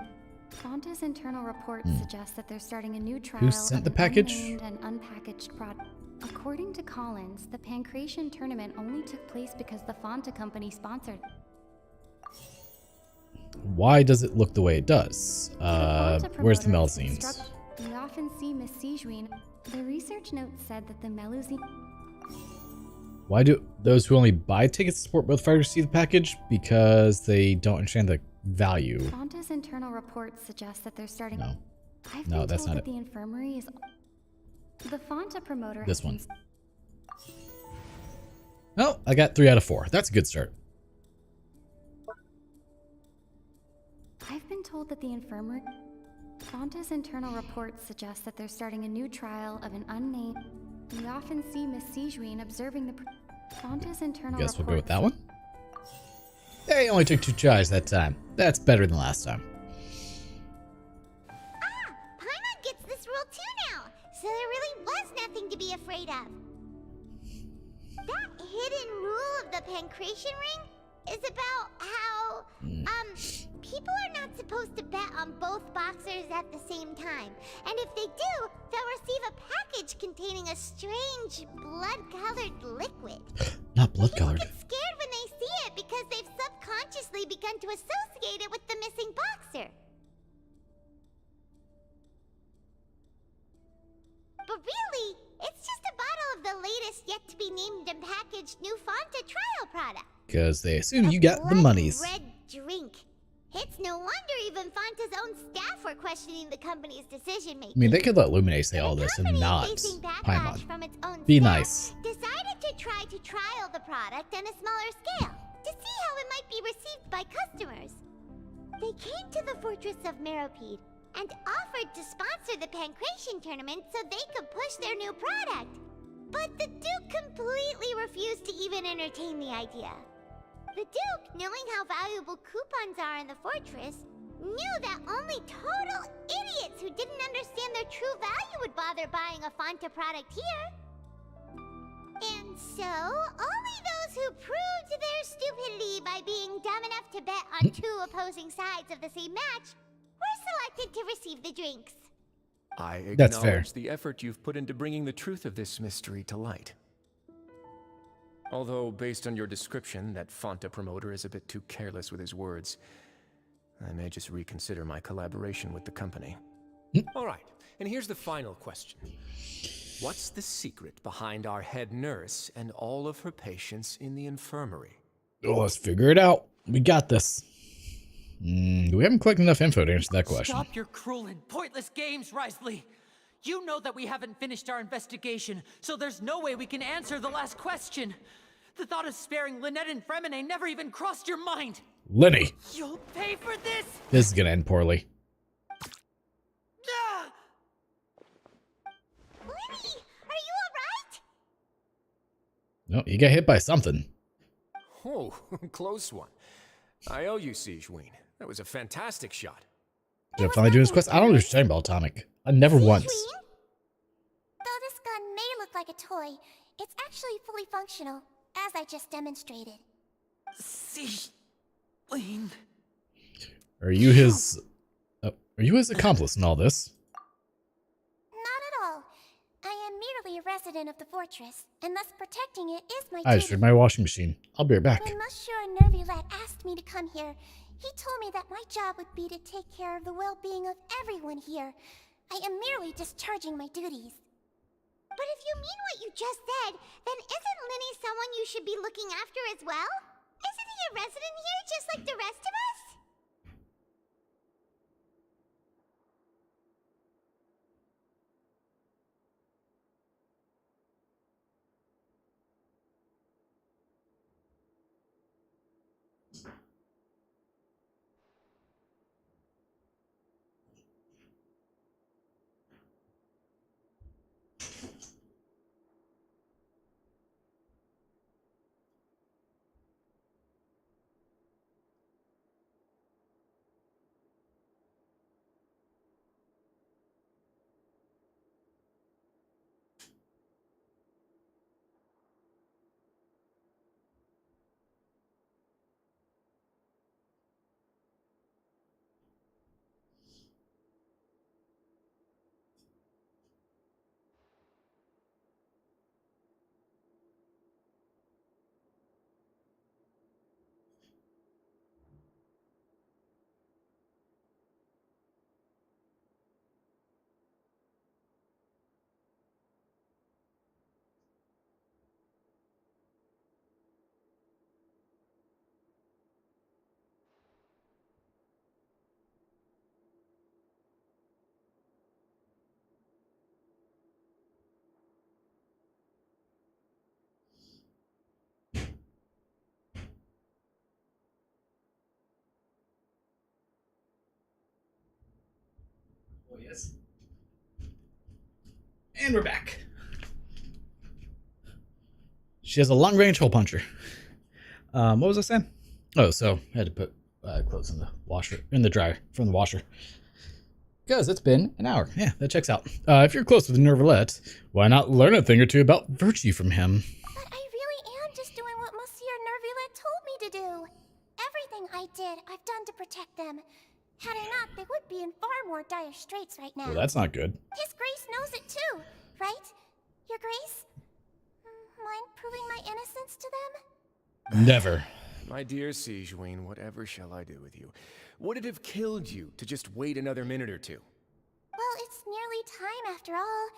Fonta's internal reports suggest that they're starting a new trial Who sent of the an package? unnamed and unpackaged product. According to Collins, the Pancration tournament only took place because the Fonta company sponsored. Why does it look the way it does? Fonta Where's the promoter has been Melusines? struck- We often see Miss Sijwin. The research note said that the Melusine. Why do those who only buy tickets to support both fighters see the package? Because they don't understand the value. Fonta's internal reports suggest that they're starting. No. I've No, been that's told not that it. the infirmary is. The Fonta promoter. This has been one. Oh, I got 3 out of 4. That's a good start. I've been told that the infirmary. Fonta's internal reports suggest that they're starting a new trial of an unnamed. We often see Miss Sijwin observing the. Fonta's internal. Guess we'll go with that reports- one. They only took 2 tries that time. That's better than last time. Ah, Paimon gets this rule too now, so there really was nothing to be afraid of. That hidden rule of the Pancration Ring is about how, people are not supposed to bet on both boxers at the same time. And if they do, they'll receive a package containing a strange blood-colored liquid. Not blood-colored. People get scared when they see it because they've subconsciously begun to associate it with the missing boxer. But really, it's just a bottle of the latest yet-to-be-named and packaged new Fanta trial product. Because they assume you got the monies. Red drink. It's no wonder even Fanta's own staff were questioning the company's decision-making. I mean, they could let Lumine say all this and not Paimon. Be nice. Decided to try to trial the product on a smaller scale to see how it might be received by customers. They came to the Fortress of Meropide and offered to sponsor the Pancration tournament so they could push their new product. But the Duke completely refused to even entertain the idea. The Duke, knowing how valuable coupons are in the fortress, knew that only total idiots who didn't understand their true value would bother buying a Fanta product here. And so, only those who proved their stupidity by being dumb enough to bet on two opposing sides of the same match were selected to receive the drinks. I That's fair. acknowledge the effort you've put into bringing the truth of this mystery to light. Although, based on your description, that Fanta promoter is a bit too careless with his words, I may just reconsider my collaboration with the company. All right, and here's the final question. What's the secret behind our head nurse and all of her patients in the infirmary? Oh, let's figure it out. We got this. We haven't collected enough info to answer that question. Stop your cruel and pointless games, Risley. You know that we haven't finished our investigation, so there's no way we can answer the last question. The thought of sparing Lynette and Fremine never even crossed your mind. Lenny, You'll pay for this! this is gonna end poorly. Ah! Lenny, are you alright? No, you got hit by something. Oh, close one. I owe you, Sigewinne. That was a fantastic shot. Did I finally do his quest? I don't know what you're saying about Atomic. I never once. Though this gun may look like a toy, it's actually fully functional, as I just demonstrated. Sigewinne. Are you his accomplice in all this? Not at all. I am merely a resident of the fortress, and thus protecting it is my I duty. just read my washing machine. I'll be right back. When Monsieur Nervulette asked me to come here, he told me that my job would be to take care of the well-being of everyone here. I am merely discharging my duties. But if you mean what you just said, then isn't Linny someone you should be looking after as well? Isn't he a resident here just like the rest of us? Oh, yes. And we're back. She has a long-range hole puncher. What was I saying? Oh, so I had to put clothes in the washer, in the dryer from the washer. Because it's been an hour. Yeah, that checks out. If you're close with Nervulette, why not learn a thing or two about virtue from him? But I really am just doing what Monsieur Nervulette told me to do. Everything I did, I've done to protect them. Had I not, they would be in far more dire straits right now. Well, that's not good. His Grace knows it too, right? Your Grace? Mind proving my innocence to them? Never. My dear Sigewinne, whatever shall I do with you? Would it have killed you to just wait another minute or two? Well, it's nearly time after all.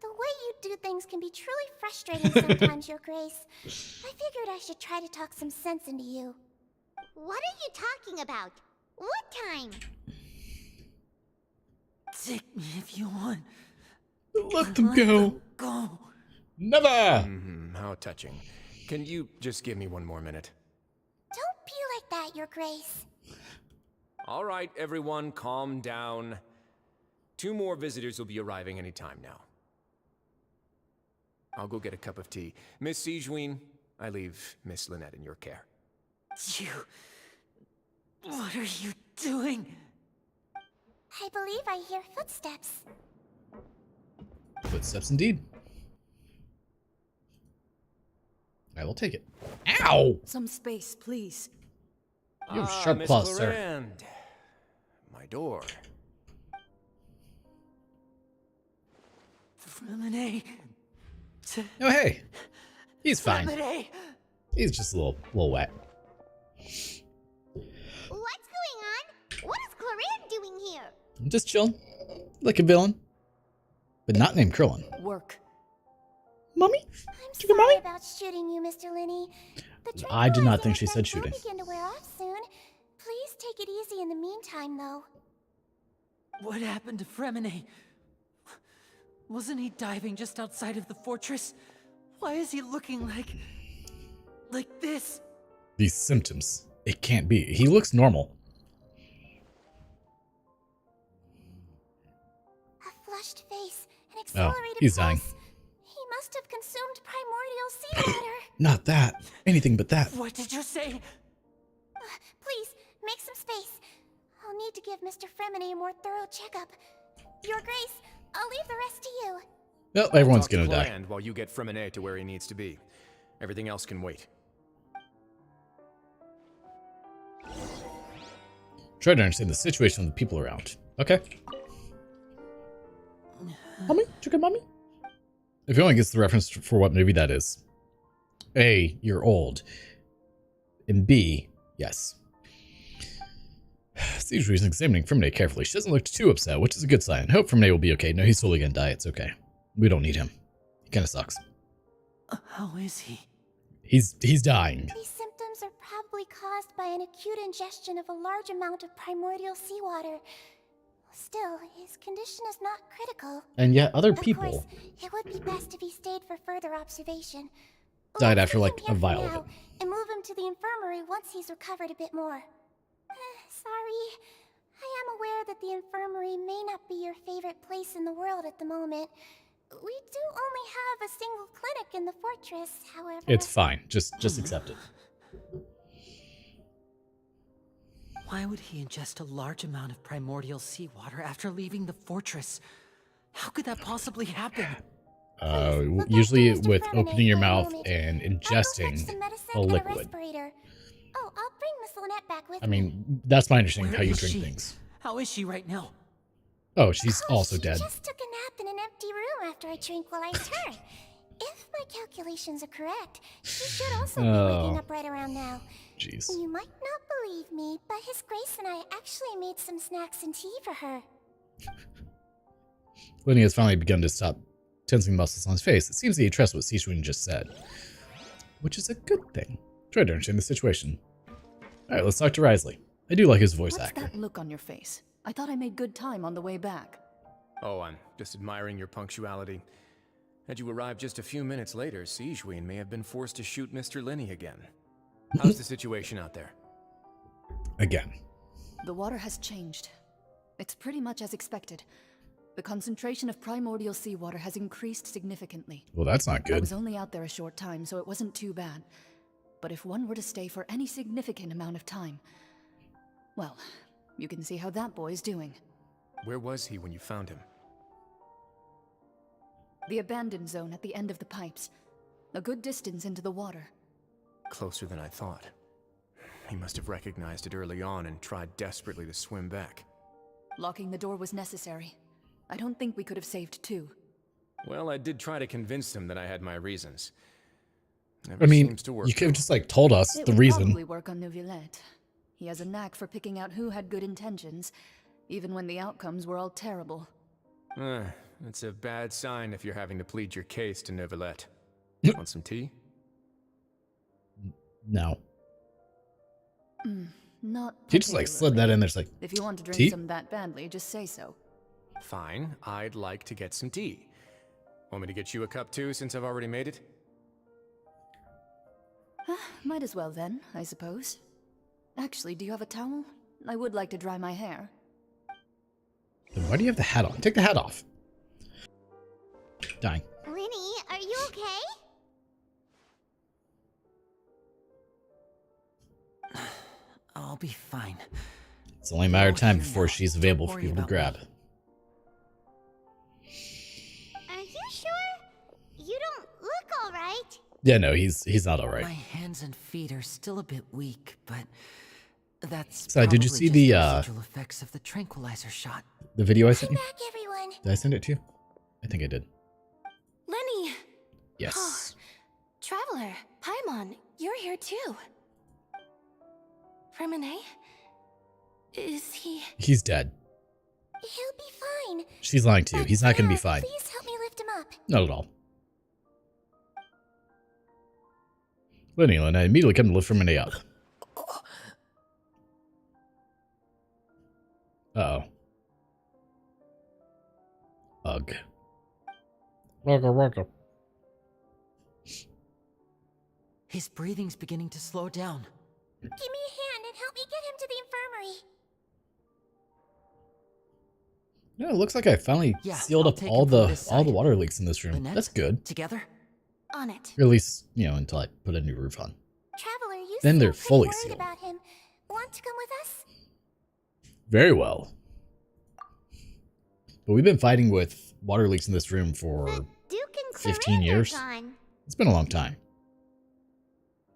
The way you do things can be truly frustrating sometimes, Your Grace. I figured I should try to talk some sense into you. What are you talking about? What time? Take me if you want. Let them go. Go. Never. How touching. Can you just give me one more minute? Don't be like that, Your Grace. All right, everyone, calm down. 2 more visitors will be arriving any time now. I'll go get a cup of tea. Miss Sigewinne, I leave Miss Lynette in your care. You... What are you doing? I believe I hear footsteps. Footsteps indeed. I will take it. Ow! Some space, please. You have sharp Miss claws, sir. Clarande. My door. Freminet. Oh, hey. He's fine. Freminet. He's just a little wet. What's going on? What is Clarande doing here? I'm just chilling. Like a villain. But not named Krillin. Work. Mommy? I'm Sugar sorry mommy? about shooting you, Mr. Linney. The I did not think she tranquilizer said effect shooting. will begin to wear off soon. Please take it easy in the meantime, though. What happened to Freminet? Wasn't he diving just outside of the fortress? Why is he looking like this? These symptoms. It can't be. He looks normal. A flushed face, an accelerated he's dying. pulse. He must have consumed primordial seawater. Not that. Anything but that. What did you say? Please, make some space. I'll need to give Mr. Freminet a more thorough checkup. Your Grace, I'll leave the rest to you. Well, everyone's Talk to gonna die. Clarande while you get Freminet to where he needs to be. Everything else can wait. Try to understand the situation of the people around. Okay. Mommy? Sugar mommy? If you only gets the reference for what movie that is. A, you're old. And B, yes. Siege is examining Freminet carefully. She doesn't look too upset, which is a good sign. Hope Freminet will be okay. No, he's totally gonna die. It's okay. We don't need him. He kinda sucks. How is he? He's dying. These symptoms are probably caused by an acute ingestion of a large amount of primordial seawater. Still, his condition is not critical. And yet other Of people course, it would be best if he stayed for further observation. died Let's after leave like him a here for vial of now it. and move him to the infirmary once he's recovered a bit more. Sorry. I am aware that the infirmary may not be your favorite place in the world at the moment. We do only have a single clinic in the fortress, however. It's fine. Just accept it. Why would he ingest a large amount of primordial seawater after leaving the fortress? How could that possibly happen? Usually Mr. with Freminet opening your for a mouth moment. and I'll go fetch ingesting some medicine a and liquid. respirator. Oh, I'll bring Miss Lynette back with I me. mean, that's my understanding Where how you is drink she? things. How is she right now? Oh, she's also She dead. just took a nap in an empty room after I tranquilized her. If my calculations are correct, she should also be waking up right around now. Jeez. You might not believe me, but His Grace and I actually made some snacks and tea for her. Lenny has finally begun to stop tensing the muscles on his face. It seems that he trusts what Sichuan just said, which is a good thing. Try to understand the situation. Alright, let's talk to Risley. I do like his voice What's actor. that look on your face? I thought I made good time on the way back. Oh, I'm just admiring your punctuality. Had you arrived just a few minutes later, Sigewinne may have been forced to shoot Mr. Linney again. How's the situation out there? Again. The water has changed. It's pretty much as expected. The concentration of primordial seawater has increased significantly. Well, that's not I good. was only out there a short time, so it wasn't too bad. But if one were to stay for any significant amount of time, well, you can see how that boy's doing. Where was he when you found him? The abandoned zone at the end of the pipes. A good distance into the water. Closer than I thought. He must have recognized it early on and tried desperately to swim back. Locking the door was necessary. I don't think we could have saved two. Well, I did try to convince him that I had my reasons. Never I mean, seems to work. you could have just like told us It the would reason. probably work on Neuvillette. He has a knack for picking out who had good intentions, even when the outcomes were all terrible. It's a bad sign if you're having to plead your case to Neuvillette. Want some tea? No. Not He just like slid that in. There's like, If you want to drink tea? some that badly, just say so. Fine, I'd like to get some tea. Want me to get you a cup too, since I've already made it? Might as well then, I suppose. Actually, do you have a towel? I would like to dry my hair. then why do you have the hat on? Take the hat off. Dying. Linny, are you okay? I'll be fine. It's only a matter of Oh, time here before now. she's available Don't for worry people to about grab. me. Are you sure? You don't look alright. Yeah, no, he's not all right. My hands and feet are still a bit weak, but that's So, did you probably see just the, residual effects of the tranquilizer shot. The video I I'm sent you? back, everyone. Did I send it to you? I think I did. Lenny! Yes. Traveler, Paimon, you're here too. Fremine? Is he... He's dead. He'll be fine. She's lying to you. He's not gonna be fine. Please help me lift him up. Not at all. Lenny, I immediately come to lift from an up. Uh-oh. Ugh. Wugga. His breathing's beginning to slow down. Give me a hand and help me get him to the infirmary. No, it looks like I finally Yeah, sealed I'll up take all him from the this all the side. water leaks in this room. Lynette, That's good. Together? On it. Or at least, until I put a new roof on. Traveler, you Then seem they're pretty fully worried sealed. about him. Want to come with us? Very well. But we've been fighting with water leaks in this room for Duke and 15 Sarandon's years. on. It's been a long time.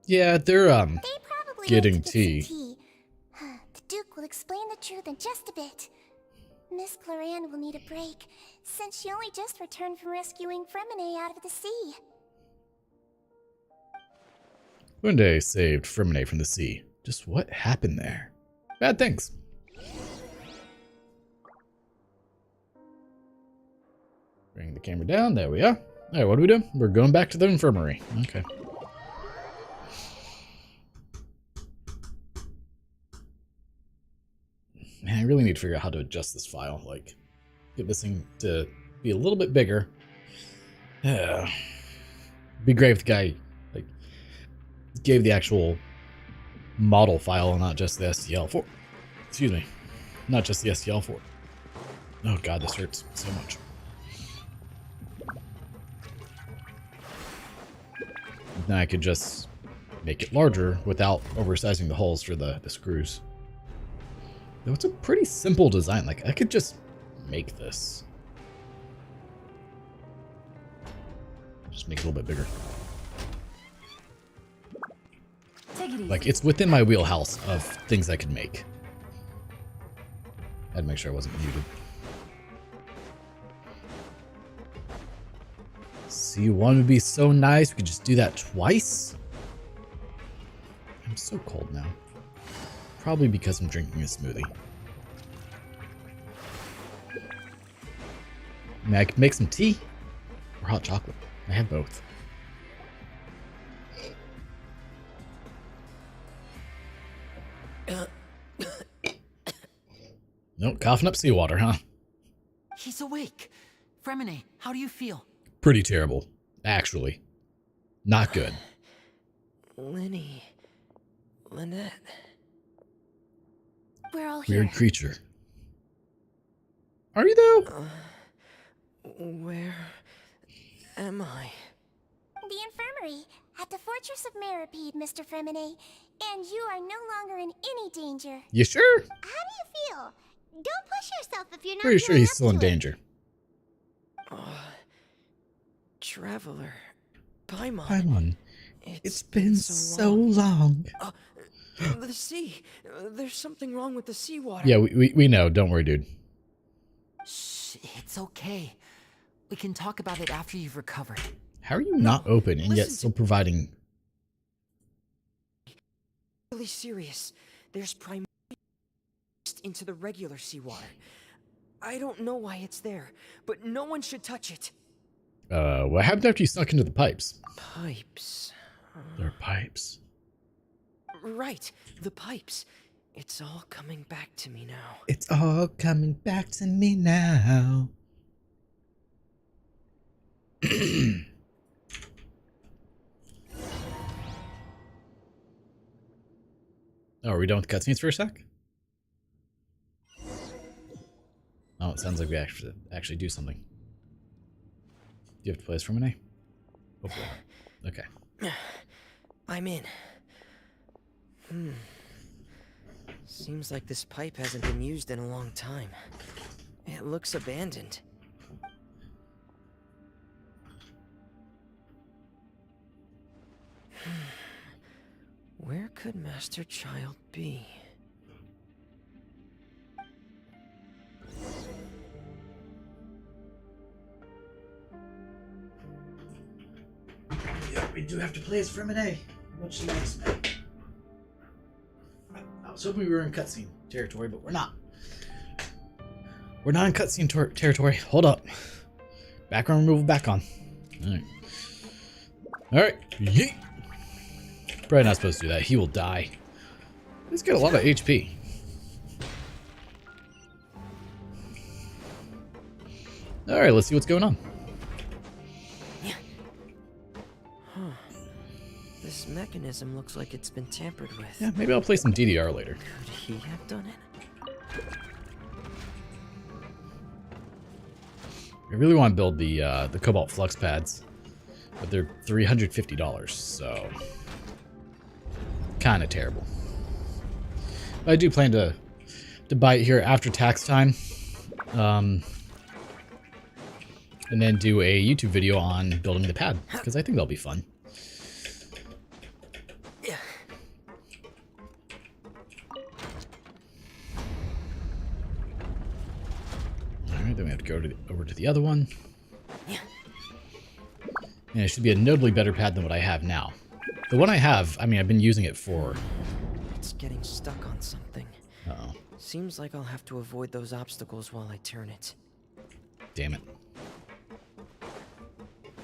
Yeah, they're They probably Getting went to get some tea. tea. The Duke will explain the truth in just a bit. Miss Cloran will need a break, since she only just returned from rescuing Fremine out of the sea. one day saved Fremine from the sea. Just what happened there? Bad things. Bring the camera down. There we are. Alright, what do we do? We're going back to the infirmary. Okay. Man, I really need to figure out how to adjust this file. Like, get this thing to be a little bit bigger. Yeah. Be great if the guy, like, gave the actual model file and not just the STL for. Excuse me. Not just the STL for. Oh god, this hurts so much. Then I could just make it larger without oversizing the holes for the screws. Though it's a pretty simple design. Like, I could just make this. Just make it a little bit bigger. Take it easy. Like, it's within my wheelhouse of things I could make. I had to make sure I wasn't muted. C1 would be so nice. We could just do that twice. I'm so cold now. Probably because I'm drinking a smoothie. I mean, I could make some tea or hot chocolate. I have both. Nope, coughing up seawater, huh? He's awake. Fremine, how do you feel? Pretty terrible, actually. Not good. Lenny. Lynette. We're all here. Weird creature. Are you though? Where am I? The infirmary, at the Fortress of Meripede, Mr. Fremine, and you are no longer in any danger. You sure? How do you feel? Don't push yourself if you're not Pretty sure feeling he's up still in to it. danger. Traveler. Paimon. Paimon, it's been so long. The sea. There's something wrong with the seawater. Yeah, we know. Don't worry, dude. Shh, it's okay. We can talk about it after you've recovered. How are you not open and yet listen still providing really serious. There's primarily into the regular seawater. I don't know why it's there, but no one should touch it. What happened after you snuck into the pipes? Pipes. There are pipes. Right, the pipes. It's all coming back to me now. It's all coming back to me now. Oh, are we done with cutscenes for a sec? Oh, it sounds like we actually do something. Do you have to play this from an A? Hopefully. Okay. I'm in. Seems like this pipe hasn't been used in a long time. It looks abandoned. Where could Master Child be? Yeah, we do have to play as Fremine. Much nice, man. I was hoping we were in cutscene territory, but we're not. We're not in cutscene territory. Hold up. Background removal back on. Alright. Alright. Yeet. Probably not supposed to do that. He will die. He's got a lot of HP. Alright, let's see what's going on. This mechanism looks like it's been tampered with. Yeah, maybe I'll play some DDR later. Could he have done it? I really want to build the Cobalt Flux pads, but they're $350, so kind of terrible. But I do plan to buy it here after tax time, and then do a YouTube video on building the pad because I think that'll be fun. Then we have to go over to the other one. And it should be a notably better pad than what I have now. The one I have, I mean, I've been using it for... It's getting stuck on something. Uh-oh. Seems like I'll have to avoid those obstacles while I turn it. Damn it.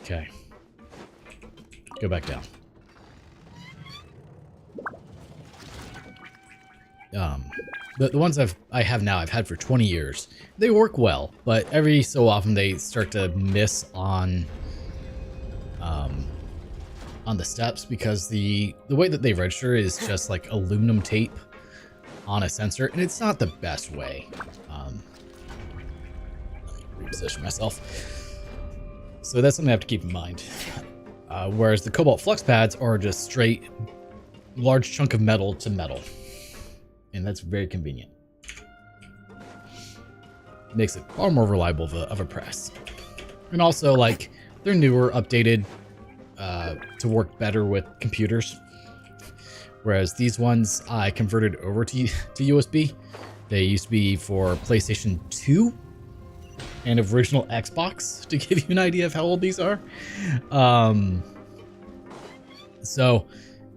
Okay. Go back down. The ones I have now, I've had for 20 years. They work well, but every so often they start to miss on the steps because the way that they register is just like aluminum tape on a sensor, and it's not the best way. Reposition myself. So that's something I have to keep in mind. Whereas the Cobalt Flux pads are just straight large chunk of metal to metal. And that's very convenient. Makes it far more reliable of a press. And also, like, they're newer, updated to work better with computers. Whereas these ones I converted over to USB. They used to be for PlayStation 2 and original Xbox, to give you an idea of how old these are. So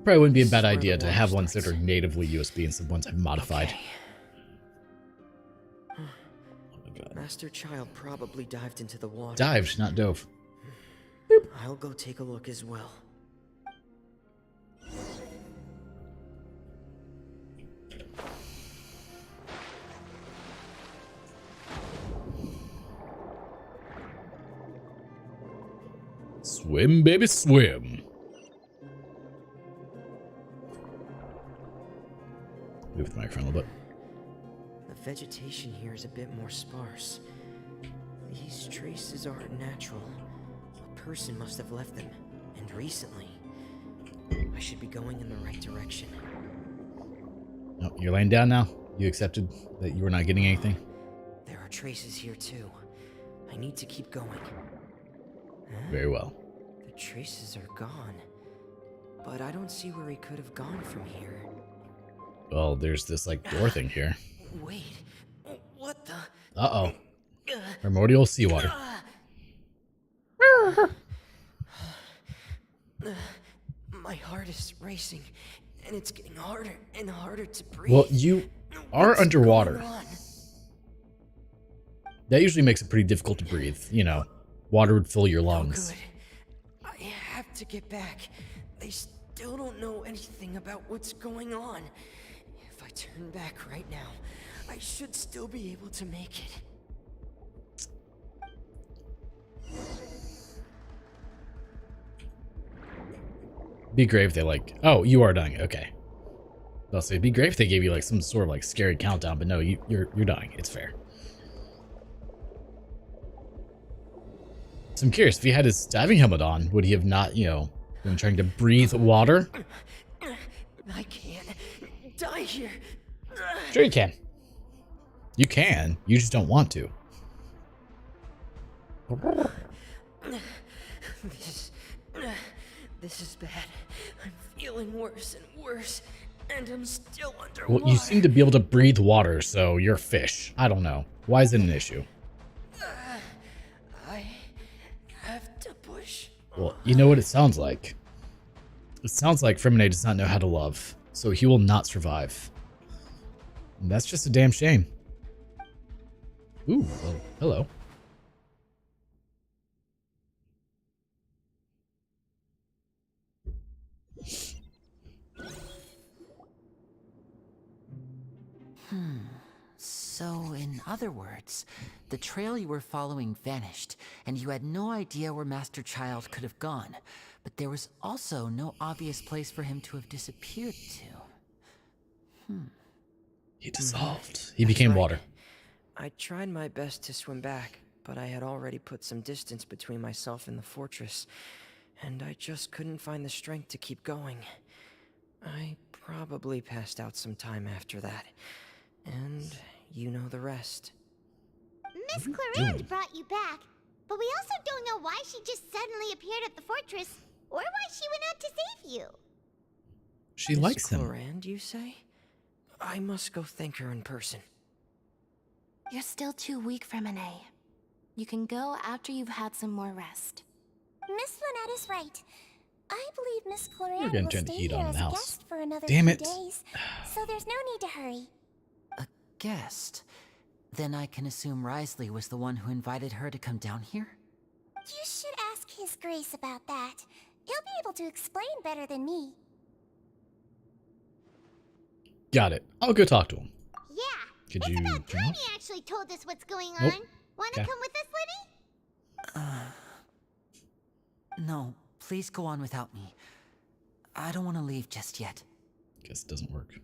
probably wouldn't be a bad idea to have ones that are natively USB instead of ones I've modified. Okay. Oh my God. Master Child probably dived into the water. Dived, not dove. I'll go take a look as well. Swim, baby, swim. Move the microphone a little bit. The vegetation here is a bit more sparse. These traces aren't natural. A person must have left them, and recently. I should be going in the right direction. Oh, you're laying down now? You accepted that you were not getting anything? There are traces here too. I need to keep going. Huh? Very well. The traces are gone. But I don't see where he could have gone from here. Well, there's this, like, door thing here. Wait. What the? Uh-oh. Primordial seawater. My heart is racing. and it's getting harder and harder to breathe. Well, you are What's underwater. going on? That usually makes it pretty difficult to breathe. You know, water would fill your lungs. Good. I have to get back. They still don't know anything about what's going on. If I turn back right now, I should still be able to make it. Be great if they like, oh, you are dying. Okay. I'll say, it'd be great if they gave you like some sort of like scary countdown, but no, you're dying. It's fair. So I'm curious, if he had his diving helmet on, would he have not, you know, been trying to breathe water? I can't die here. Sure you can. You can. You just don't want to. This is bad. I'm feeling worse and worse, and I'm still underwater. Well, you seem to be able to breathe water, so you're a fish. I don't know. Why is it an issue? I have to push. Well, you know what it sounds like. It sounds like Fremine does not know how to love, so he will not survive. And that's just a damn shame. Ooh, well, hello. So, in other words, the trail you were following vanished, and you had no idea where Master Child could have gone. But there was also no obvious place for him to have disappeared to. He dissolved. He became water. I tried my best to swim back, but I had already put some distance between myself and the fortress, and I just couldn't find the strength to keep going. I probably passed out some time after that, and you know the rest. Miss Clarande brought you back, but we also don't know why she just suddenly appeared at the fortress, or why she went out to save you. She likes him. Clarande, you say? I must go thank her in person. You're still too weak, Fremine. You can go after you've had some more rest. Miss Lynette is right. I believe Miss Clarande getting will turned to stay heat here on as the a house. guest for another Damn few it. days, so there's no need to hurry. A guest? Then I can assume Risley was the one who invited her to come down here? You should ask His Grace about that. He'll be able to explain better than me. Got it. I'll go talk to him. Yeah, Could it's you about turn time off? he actually told us what's going Nope. on. Wanna Okay. come with us, Lenny? No, please go on without me. I don't want to leave just yet. Guess it doesn't work.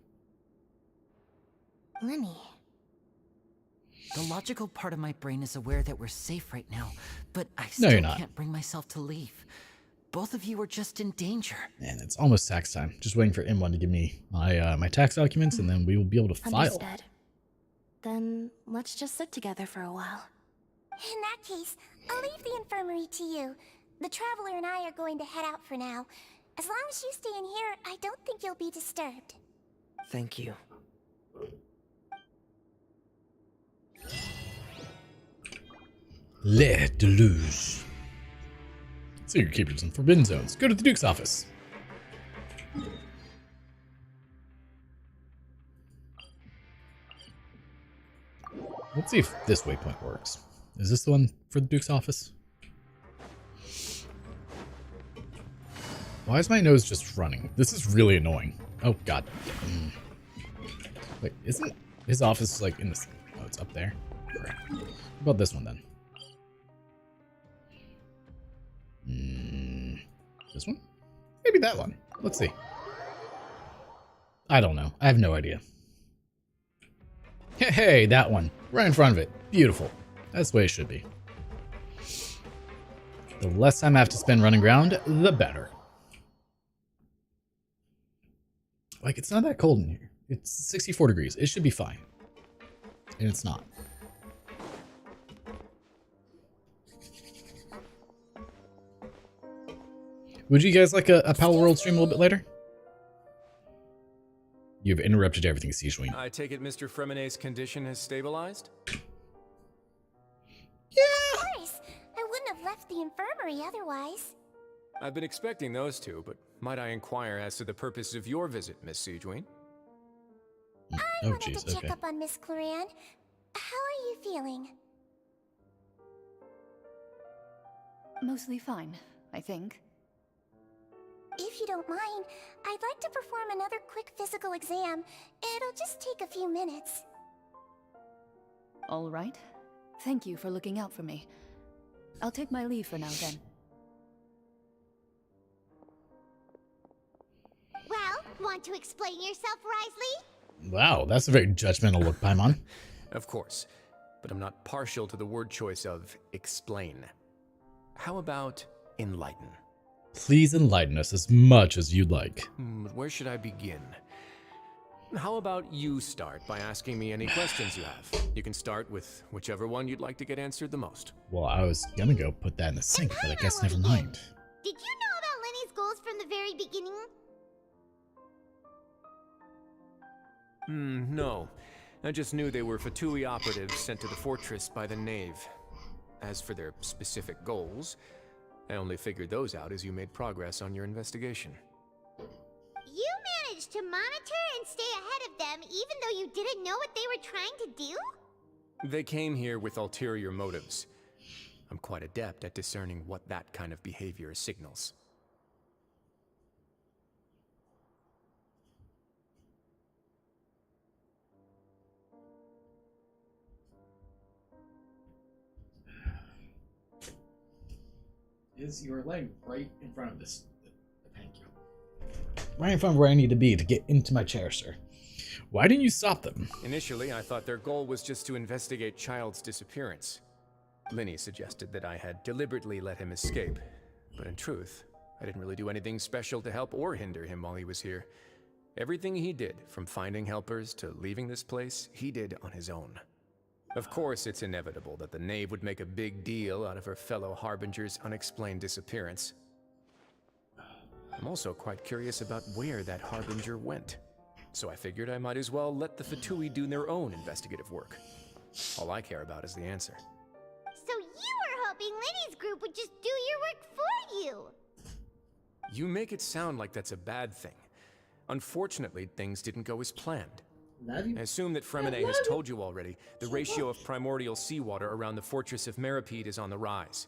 Lenny. The logical part of my brain is aware that we're safe right now, but I No, still you're not. can't bring myself to leave. Both of you are just in danger. And it's almost tax time. Just waiting for M1 to give me my my tax documents, and then we will be able to file. Understood. Then let's just sit together for a while. In that case, I'll leave the infirmary to you. The Traveler and I are going to head out for now. As long as you stay in here, I don't think you'll be disturbed. Thank you. Le Deluge. Secret keepers in forbidden zones. Go to the Duke's office. Let's see if this waypoint works. Is this the one for the Duke's office? Why is my nose just running? This is really annoying. Oh, God. Wait, isn't his office like in this? Oh, it's up there. Crap. What about this one then? This one? Maybe that one. Let's see. I don't know. I have no idea. Hey, that one. Right in front of it. Beautiful. That's the way it should be. The less time I have to spend running around, the better. Like, it's not that cold in here. It's 64 degrees. It should be fine. And it's not. Would you guys like a Pal World stream a little bit later? You've interrupted everything, Seashween. I take it Mr. Fremine's condition has stabilized? Of course. I wouldn't have left the infirmary otherwise. I've been expecting those two, but might I inquire as to the purpose of your visit, Miss Siegeween? I Oh, wanted jeez, to check okay. up on Miss Claran. How are you feeling? Mostly fine, I think. If you don't mind, I'd like to perform another quick physical exam. It'll just take a few minutes. All right. Thank you for looking out for me. I'll take my leave for now, then. Well, want to explain yourself, Risley? Wow, that's a very judgmental look, Paimon. Of course, but I'm not partial to the word choice of explain. How about enlighten? Please enlighten us as much as you'd like. Where should I begin? How about you start by asking me any questions you have? You can start with whichever one you'd like to get answered the most. Well, I was gonna go put that in the sink, but I guess never mind. Did you know about Lenny's goals from the very beginning? No. I just knew they were Fatui operatives sent to the fortress by the Knave. As for their specific goals, I only figured those out as you made progress on your investigation. You managed to monitor and stay ahead of them even though you didn't know what they were trying to do? They came here with ulterior motives. I'm quite adept at discerning what that kind of behavior signals. Is your leg right in front of this? Thank you. Right in front of where I need to be to get into my chair, sir. Why didn't you stop them? Initially, I thought their goal was just to investigate Child's disappearance. Linny suggested that I had deliberately let him escape, but in truth, I didn't really do anything special to help or hinder him while he was here. Everything he did, from finding helpers to leaving this place, he did on his own. Of course, it's inevitable that the Knave would make a big deal out of her fellow Harbinger's unexplained disappearance. I'm also quite curious about where that Harbinger went, so I figured I might as well let the Fatui do their own investigative work. All I care about is the answer. So you were hoping Lenny's group would just do your work for you! You make it sound like that's a bad thing. Unfortunately, things didn't go as planned. I assume that Fremine has told you already, the ratio of primordial seawater around the fortress of Meripede is on the rise.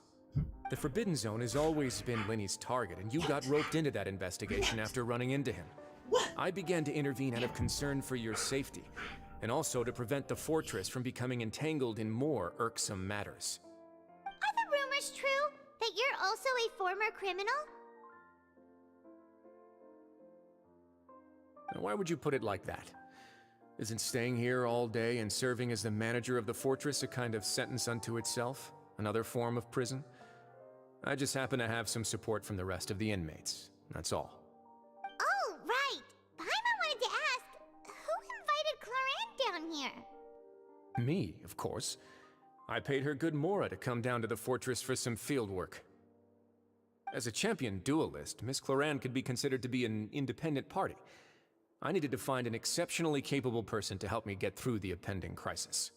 The Forbidden Zone has always been Linny's target, and you got roped into that investigation after running into him. I began to intervene out of concern for your safety, and also to prevent the fortress from becoming entangled in more irksome matters. Are the rumors true? That you're also a former criminal? Now, why would you put it like that? Isn't staying here all day and serving as the manager of the fortress a kind of sentence unto itself? Another form of prison? I just happen to have some support from the rest of the inmates. That's all. Oh, right! Paimon wanted to ask, who invited Claran down here? Me, of course. I paid her good mora to come down to the fortress for some field work. As a champion duelist, Miss Claran could be considered to be an independent party. I needed to find an exceptionally capable person to help me get through the impending crisis.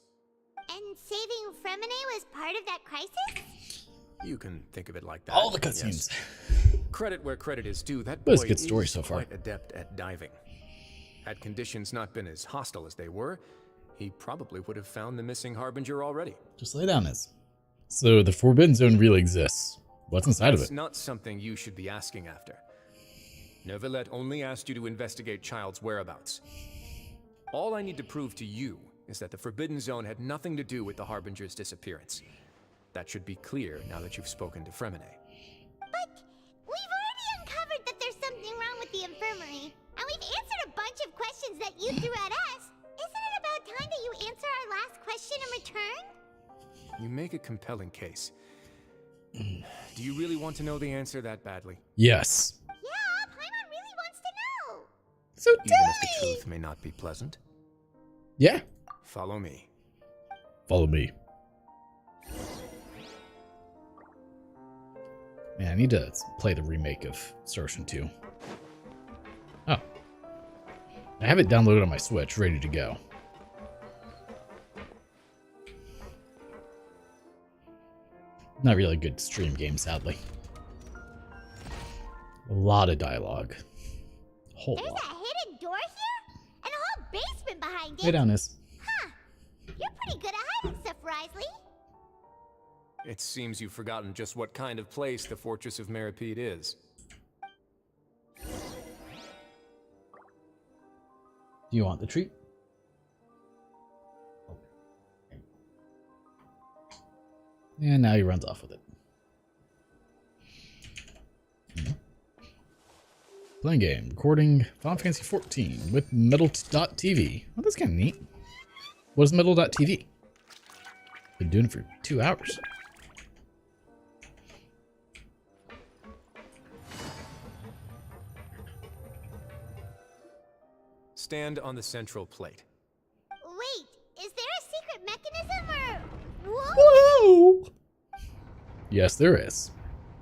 And saving Fremine was part of that crisis? You can think of it like that. All the cutscenes. Yes. Credit where credit is due, that boy But it's a good story is so far. quite adept at diving. Had conditions not been as hostile as they were, he probably would have found the missing Harbinger already. Just lay down, Iz. So the Forbidden Zone really exists. What's inside of That's it? not something you should be asking after. Neuvillette only asked you to investigate Child's whereabouts. All I need to prove to you is that the Forbidden Zone had nothing to do with the Harbinger's disappearance. That should be clear now that you've spoken to Fremine. But we've already uncovered that there's something wrong with the infirmary, and we've answered a bunch of questions that you threw at us. Isn't it about time that you answer our last question in return? You make a compelling case. Do you really want to know the answer that badly? Yes. Yeah, Paimon really wants to know. So Even if the truth may not be pleasant? Yeah. Follow me. Follow me. Man, I need to play the remake of Star Ocean 2. Oh. I have it downloaded on my Switch, ready to go. Not really a good stream game, sadly. A lot of dialogue. Whole There's lot. a hidden door here? And a whole basement behind it? Lay down, Nis. Huh. You're pretty good at hiding stuff, Risley. It seems you've forgotten just what kind of place the Fortress of Meripede is. Do you want the treat? And now he runs off with it. Playing game. Recording Final Fantasy 14 with Metal.tv. Oh, that's kind of neat. What is Metal.tv? Been doing it for 2 hours. Stand on the central plate. Wait, is there a secret mechanism or... Whoa! Whoa! Yes, there is.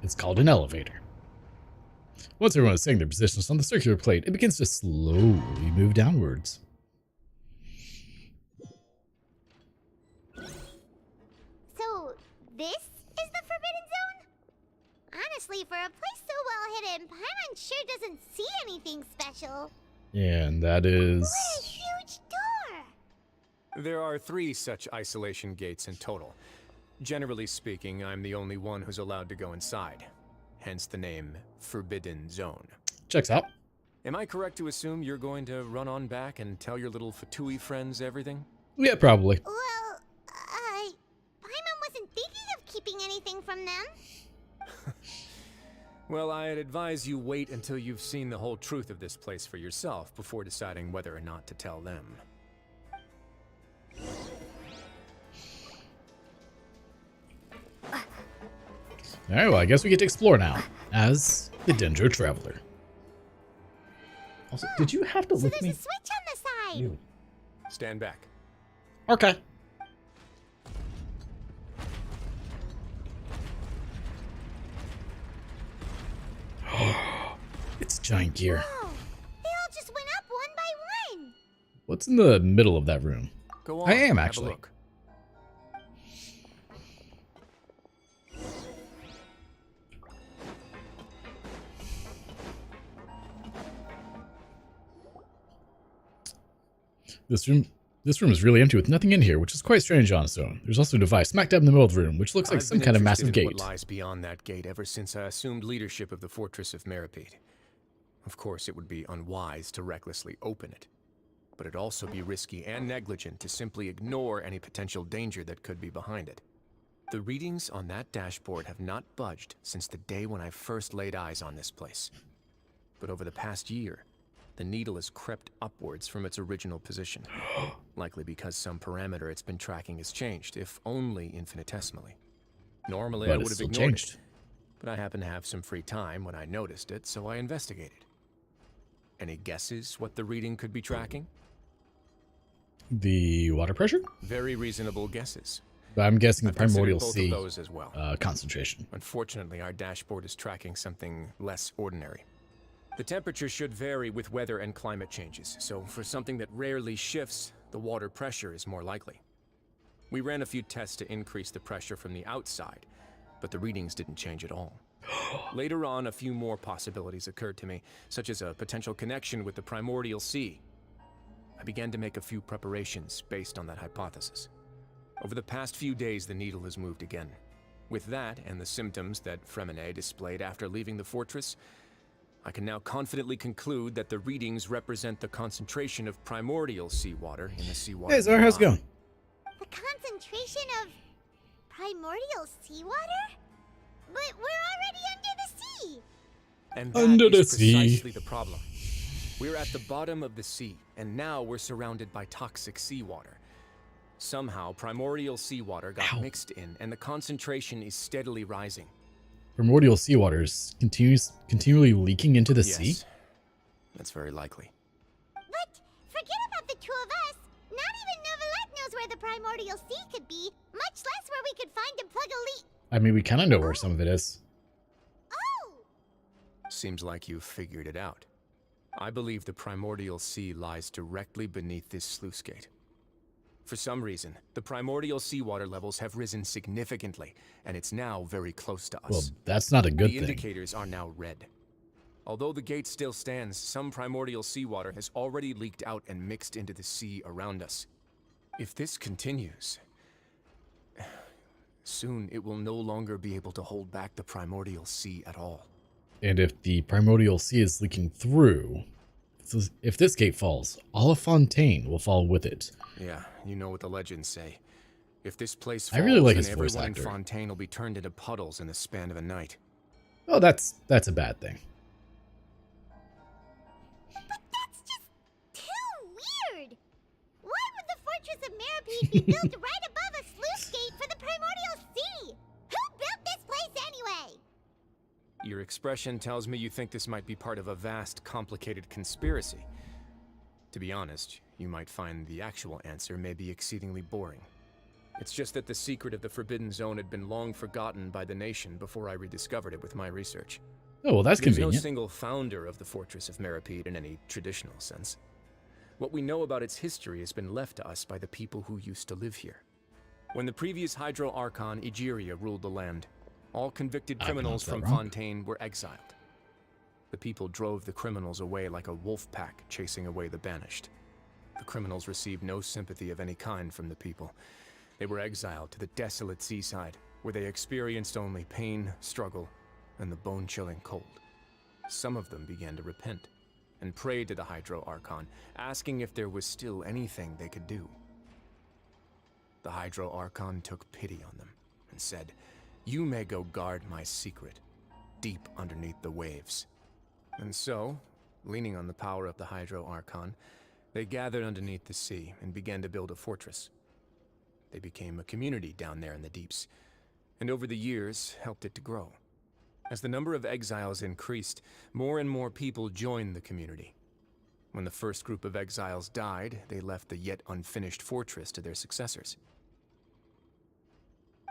It's called an elevator. Once everyone is setting their positions on the circular plate, it begins to slowly move downwards. So, this is the Forbidden Zone? Honestly, for a place so well hidden, Paimon sure doesn't see anything special. And that is... What a huge door! There are 3 such isolation gates in total. Generally speaking, I'm the only one who's allowed to go inside. Hence the name Forbidden Zone. Checks out. Am I correct to assume you're going to run on back and tell your little Fatui friends everything? Yeah, probably. Well, Paimon wasn't thinking of keeping anything from them. Well, I'd advise you wait until you've seen the whole truth of this place for yourself before deciding whether or not to tell them. Alright, well, I guess we get to explore now, as the Dendro Traveler. Also, did you have to So lift there's me? a switch on the side. Really? Stand back. Okay. It's giant gear. Whoa! They all just went up one by one. What's in the middle of that room? Go on. I am, have a actually. look. This room is really empty with nothing in here, which is quite strange on its own. There's also a device smack dab in the middle of the room, which looks like I've some been kind of interested massive in gate. What lies beyond that gate ever since I assumed leadership of the Fortress of Meripede. Of course, it would be unwise to recklessly open it, but it'd also be risky and negligent to simply ignore any potential danger that could be behind it. The readings on that dashboard have not budged since the day when I first laid eyes on this place. But over the past year, the needle has crept upwards from its original position, likely because some parameter it's been tracking has changed, if only infinitesimally. Normally, But I it's would have still ignored changed. it, but I happened to have some free time when I noticed it, so I investigated. Any guesses what the reading could be tracking? The water pressure? Very reasonable guesses. But I'm guessing the I've considered primordial both sea of those as well. concentration. Unfortunately, our dashboard is tracking something less ordinary. The temperature should vary with weather and climate changes, so for something that rarely shifts, the water pressure is more likely. We ran a few tests to increase the pressure from the outside, but the readings didn't change at all. Later on, a few more possibilities occurred to me, such as a potential connection with the primordial sea. I began to make a few preparations based on that hypothesis. Over the past few days, the needle has moved again. With that, and the symptoms that Fremine displayed after leaving the fortress, I can now confidently conclude that the readings represent the concentration of primordial seawater in the seawater. Hey, Zara, how's it going? The concentration of primordial seawater? But we're already under the sea. And Under that the is sea. precisely the problem. We're at the bottom of the sea, and now we're surrounded by toxic seawater. Somehow, primordial seawater got mixed in, and the concentration is steadily rising. Primordial seawater is continually leaking into the sea? Yes, that's very likely. But forget about the two of us. Not even Novelette knows where the primordial sea could be, much less where we could find and plug a leak. I mean, we kind of know where some of it is. Oh! Seems like you've figured it out. I believe the primordial sea lies directly beneath this sluice gate. For some reason, the primordial seawater levels have risen significantly, and it's now very close to us. Well, that's not a good The thing. indicators are now red. Although the gate still stands, some primordial seawater has already leaked out and mixed into the sea around us. If this continues, soon it will no longer be able to hold back the primordial sea at all. And if the primordial sea is leaking through, if this gate falls, all of Fontaine will fall with it. Yeah, you know what the legends say. If this place I falls, really like then his voice everyone in actor. Fontaine will be turned into puddles in the span of a night. Oh, that's a bad thing. But that's just too weird! Why would the Fortress of Meropide be built right above a sluice gate for the Primordial Sea? Who built this place anyway? Your expression tells me you think this might be part of a vast, complicated conspiracy. To be honest, you might find the actual answer may be exceedingly boring. It's just that the secret of the Forbidden Zone had been long forgotten by the nation before I rediscovered it with my research. Oh, well, that's There's convenient. no single founder of the Fortress of Meropide in any traditional sense. What we know about its history has been left to us by the people who used to live here. When the previous Hydro Archon, Egeria, ruled the land, all convicted criminals from Fontaine were exiled. The people drove the criminals away like a wolf pack chasing away the banished. The criminals received no sympathy of any kind from the people. They were exiled to the desolate seaside, where they experienced only pain, struggle, and the bone-chilling cold. Some of them began to repent, and prayed to the Hydro Archon, asking if there was still anything they could do. The Hydro Archon took pity on them, and said, "You may go guard my secret, deep underneath the waves." And so, leaning on the power of the Hydro Archon, they gathered underneath the sea and began to build a fortress. They became a community down there in the deeps, and over the years helped it to grow. As the number of exiles increased, more and more people joined the community. When the first group of exiles died, they left the yet unfinished fortress to their successors.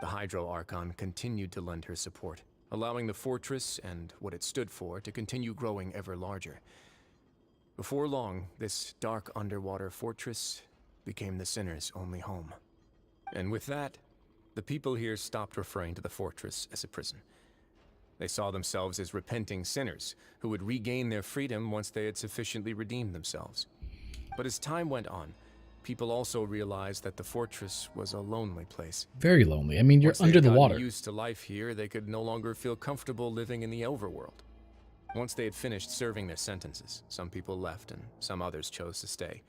The Hydro Archon continued to lend her support, allowing the fortress and what it stood for to continue growing ever larger. Before long, this dark underwater fortress became the sinner's only home. And with that, the people here stopped referring to the fortress as a prison. They saw themselves as repenting sinners who would regain their freedom once they had sufficiently redeemed themselves. But as time went on, people also realized that the fortress was a lonely place. Very lonely. I mean, you're Once under they the had water. gotten used to life here, they could no longer feel comfortable living in the overworld. Once they had finished serving their sentences, some people left and some others chose to stay.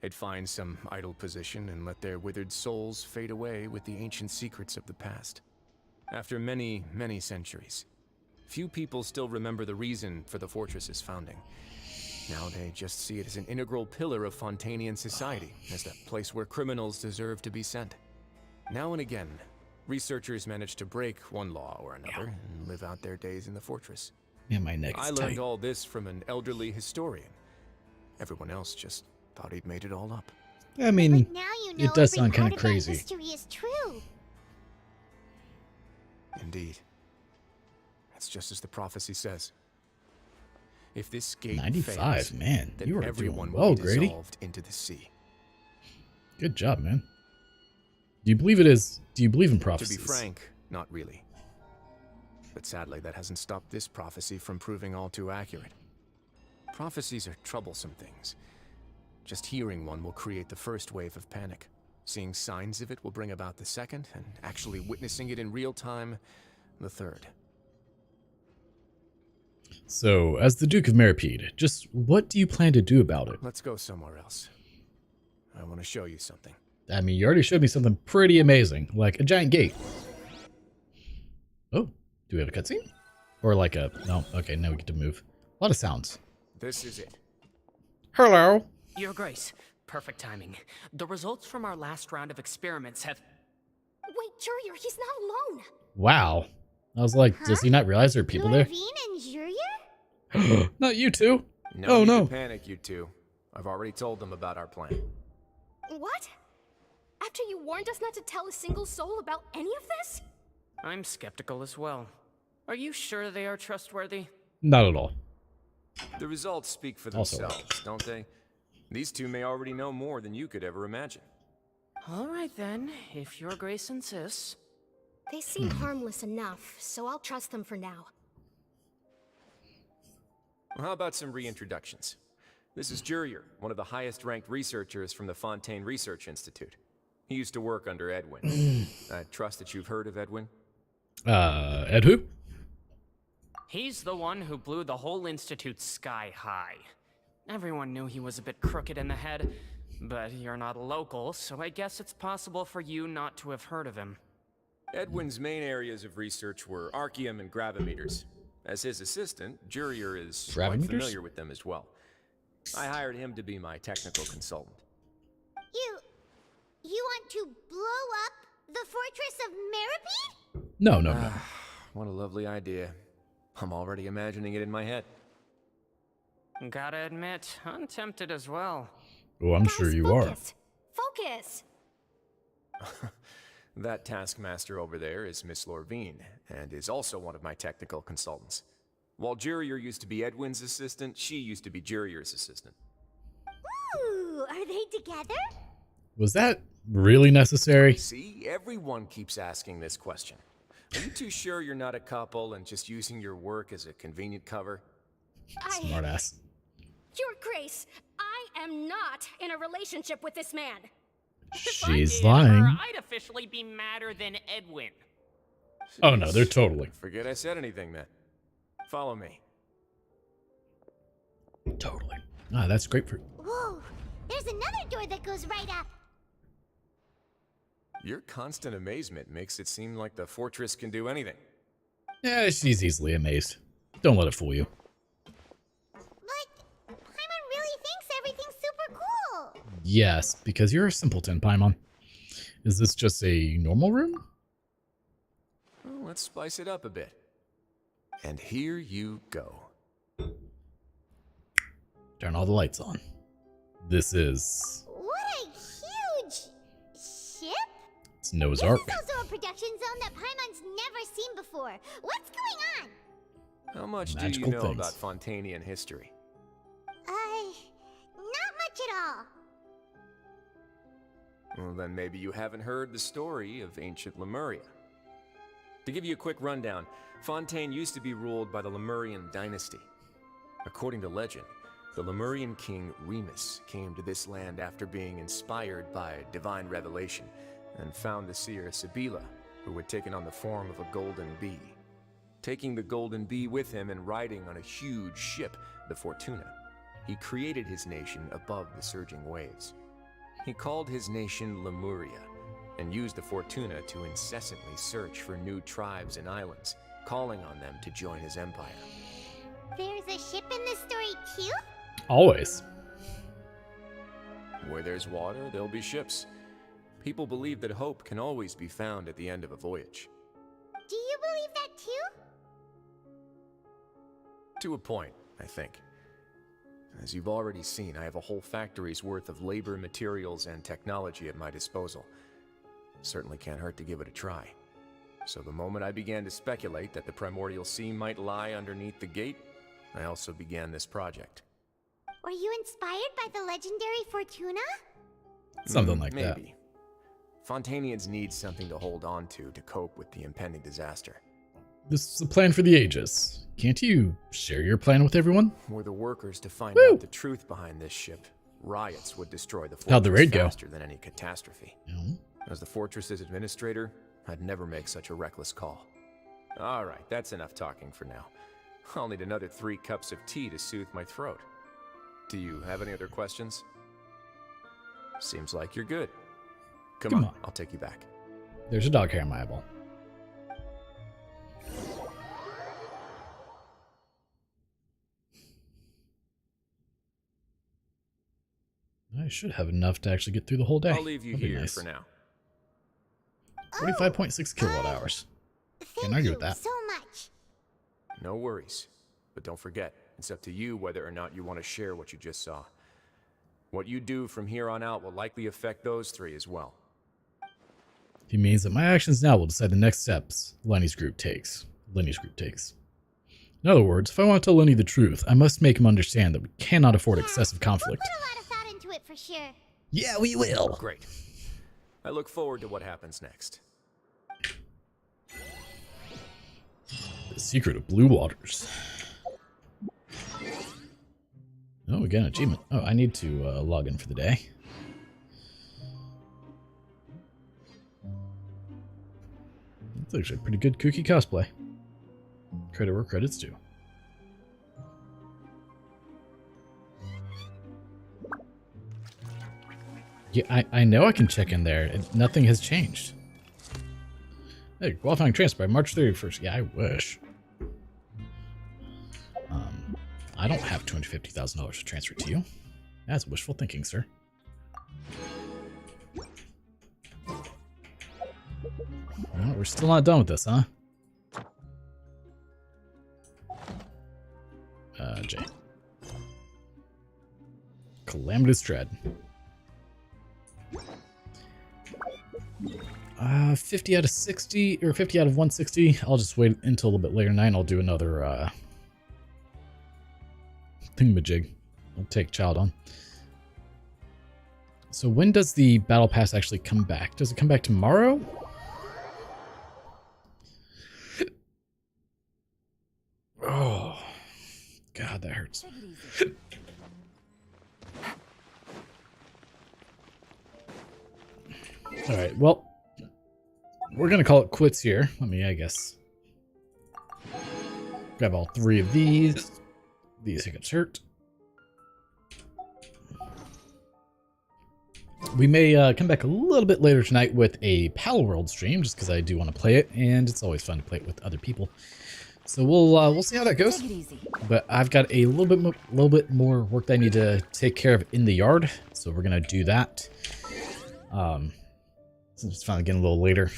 They'd find some idle position and let their withered souls fade away with the ancient secrets of the past. After many, many centuries, few people still remember the reason for the fortress's founding. Now they just see it as an integral pillar of Fontainian society, as the place where criminals deserve to be sent. Now and again, researchers manage to break one law or another and live out their days in the fortress. Yeah, my neck is I learned tight. all this from an elderly historian. Everyone else just thought he'd made it all up. I mean, But now you know it does every sound kind part of that crazy. history is true. Indeed. That's just as the prophecy says. If this gate 95, fails, man. then You are everyone doing will well, be Grady. dissolved into the sea. Good job, man. Do you believe it is? Do you believe in To prophecies? be frank, not really. But sadly, that hasn't stopped this prophecy from proving all too accurate. Prophecies are troublesome things. Just hearing one will create the first wave of panic. Seeing signs of it will bring about the second, and actually witnessing it in real time, the third. So, as the Duke of Meropide, just what do you plan to do about it? Let's go somewhere else. I want to show you something. I mean, you already showed me something pretty amazing, like a giant gate. Oh, do we have a cutscene? Or like a... No, okay, now we get to move. A lot of sounds. This is it. Hello. Your Grace, perfect timing. The results from our last round of experiments have... Wait, Jurier, he's not alone. Wow. I was like, does he not realize there are people there? Lorvine and Jurier? Not you two. No Oh, need no. to panic, you two. I've already told them about our plan. What? After you warned us not to tell a single soul about any of this? I'm skeptical as well. Are you sure they are trustworthy? Not at all. The results speak for Also themselves, don't they? These two may already know more than you could ever imagine. All right then, if Your Grace insists. They seem harmless enough, so I'll trust them for now. Well, how about some reintroductions? This is Jurier, one of the highest-ranked researchers from the Fontaine Research Institute. He used to work under Edwin. I trust that you've heard of Edwin? Ed who? He's the one who blew the whole institute sky high. Everyone knew he was a bit crooked in the head, but you're not a local, so I guess it's possible for you not to have heard of him. Edwin's main areas of research were archaeum and gravimeters. As his assistant, Jurier is quite familiar with them as well. I hired him to be my technical consultant. You want to blow up the fortress of Meripede? No. What a lovely idea. I'm already imagining it in my head. Gotta admit, I'm tempted as well. Oh, I'm sure you are. Focus! That taskmaster over there is Miss Lorvine, and is also one of my technical consultants. While Jurier used to be Edwin's assistant, she used to be Jurier's assistant. Ooh, are they together? Was that really necessary? See, everyone keeps asking this question. Are you too sure you're not a couple and just using your work as a convenient cover? Smartass. Your Grace, I am not in a relationship with this man. She's lying. I'd officially be madder than Edwin. Oh no, they're totally. Forget I said anything then. Follow me. Totally. Ah, that's grapefruit. Whoa, there's another door that goes right up. Your constant amazement makes it seem like the fortress can do anything. Yeah, she's easily amazed. Don't let it fool you. But Paimon really thinks everything's super cool. Yes, because you're a simpleton, Paimon. Is this just a normal room? Well, let's spice it up a bit. And here you go. Turn all the lights on. This is... What a huge ship! It's Noah's This Ark. is also a production zone that Paimon's never seen before. What's going on? How much do Magical you know things. about Fontanian history? Not much at all. Well, then maybe you haven't heard the story of ancient Lemuria. To give you a quick rundown, Fontaine used to be ruled by the Lemurian dynasty. According to legend, the Lemurian king Remus came to this land after being inspired by divine revelation and found the seer Sibila, who had taken on the form of a golden bee. Taking the golden bee with him and riding on a huge ship, the Fortuna, he created his nation above the surging waves. He called his nation Lemuria and used the Fortuna to incessantly search for new tribes and islands, calling on them to join his empire. There's a ship in this story too? Always. Where there's water, there'll be ships. People believe that hope can always be found at the end of a voyage. Do you believe that too? To a point, I think. As you've already seen, I have a whole factory's worth of labor, materials, and technology at my disposal. Certainly can't hurt to give it a try. So the moment I began to speculate that the Primordial Sea might lie underneath the gate, I also began this project. Were you inspired by the legendary Fortuna? Something like that. Maybe. Fontanians need something to hold on to cope with the impending disaster. This is a plan for the ages. Can't you share your plan with everyone? Were the workers to find Woo! out the truth behind this ship, riots would destroy the How'd the fortress raid go? faster than any catastrophe. As the fortress's administrator, I'd never make such a reckless call. All right, that's enough talking for now. I'll need another 3 cups of tea to soothe my throat. Do you have any other questions? Seems like you're good. Come on, I'll take you back. There's a dog hair in my eyeball. I should have enough to actually get through the whole day. I'll leave you That'd be here nice. for now. 45.6 kilowatt hours. Can't argue with that. So much. No worries. But don't forget, it's up to you whether or not you want to share what you just saw. What you do from here on out will likely affect those 3 as well. He means that my actions now will decide the next steps Lenny's group takes. In other words, if I want to tell Lenny the truth, I must make him understand that we cannot afford excessive conflict. We'll put a lot of thought into it for sure. Yeah, we will. Great. I look forward to what happens next. The secret of blue waters. Oh, we got an achievement. Oh, I need to log in for the day. That's actually a pretty good Kooky cosplay. Credit where credit's due. Yeah, I know I can check in there. Nothing has changed. Hey, qualifying transfer by March 31st. Yeah, I wish. I don't have $250,000 to transfer to you. That's wishful thinking, sir. Well, we're still not done with this, huh? J. Calamitous Dread. 50 out of 60, or 50 out of 160. I'll just wait until a little bit later tonight and I'll do another, thingamajig. I'll take Child on. So when does the Battle Pass actually come back? Does it come back tomorrow? Oh, God, that hurts. All right, well, we're going to call it quits here. Let me, I guess, grab all 3 of these. These hiccups hurt. We may come back a little bit later tonight with a Pal World stream, just because I do want to play it, and it's always fun to play it with other people. So we'll see how that goes. But I've got a little bit more work that I need to take care of in the yard, so we're gonna do that. Since it's finally getting a little later,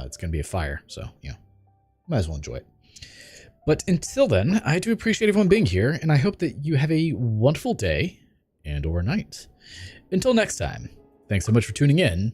it's gonna be a fire, so you know, might as well enjoy it. But until then, I do appreciate everyone being here, and I hope that you have a wonderful day and or night. Until next time, thanks so much for tuning in,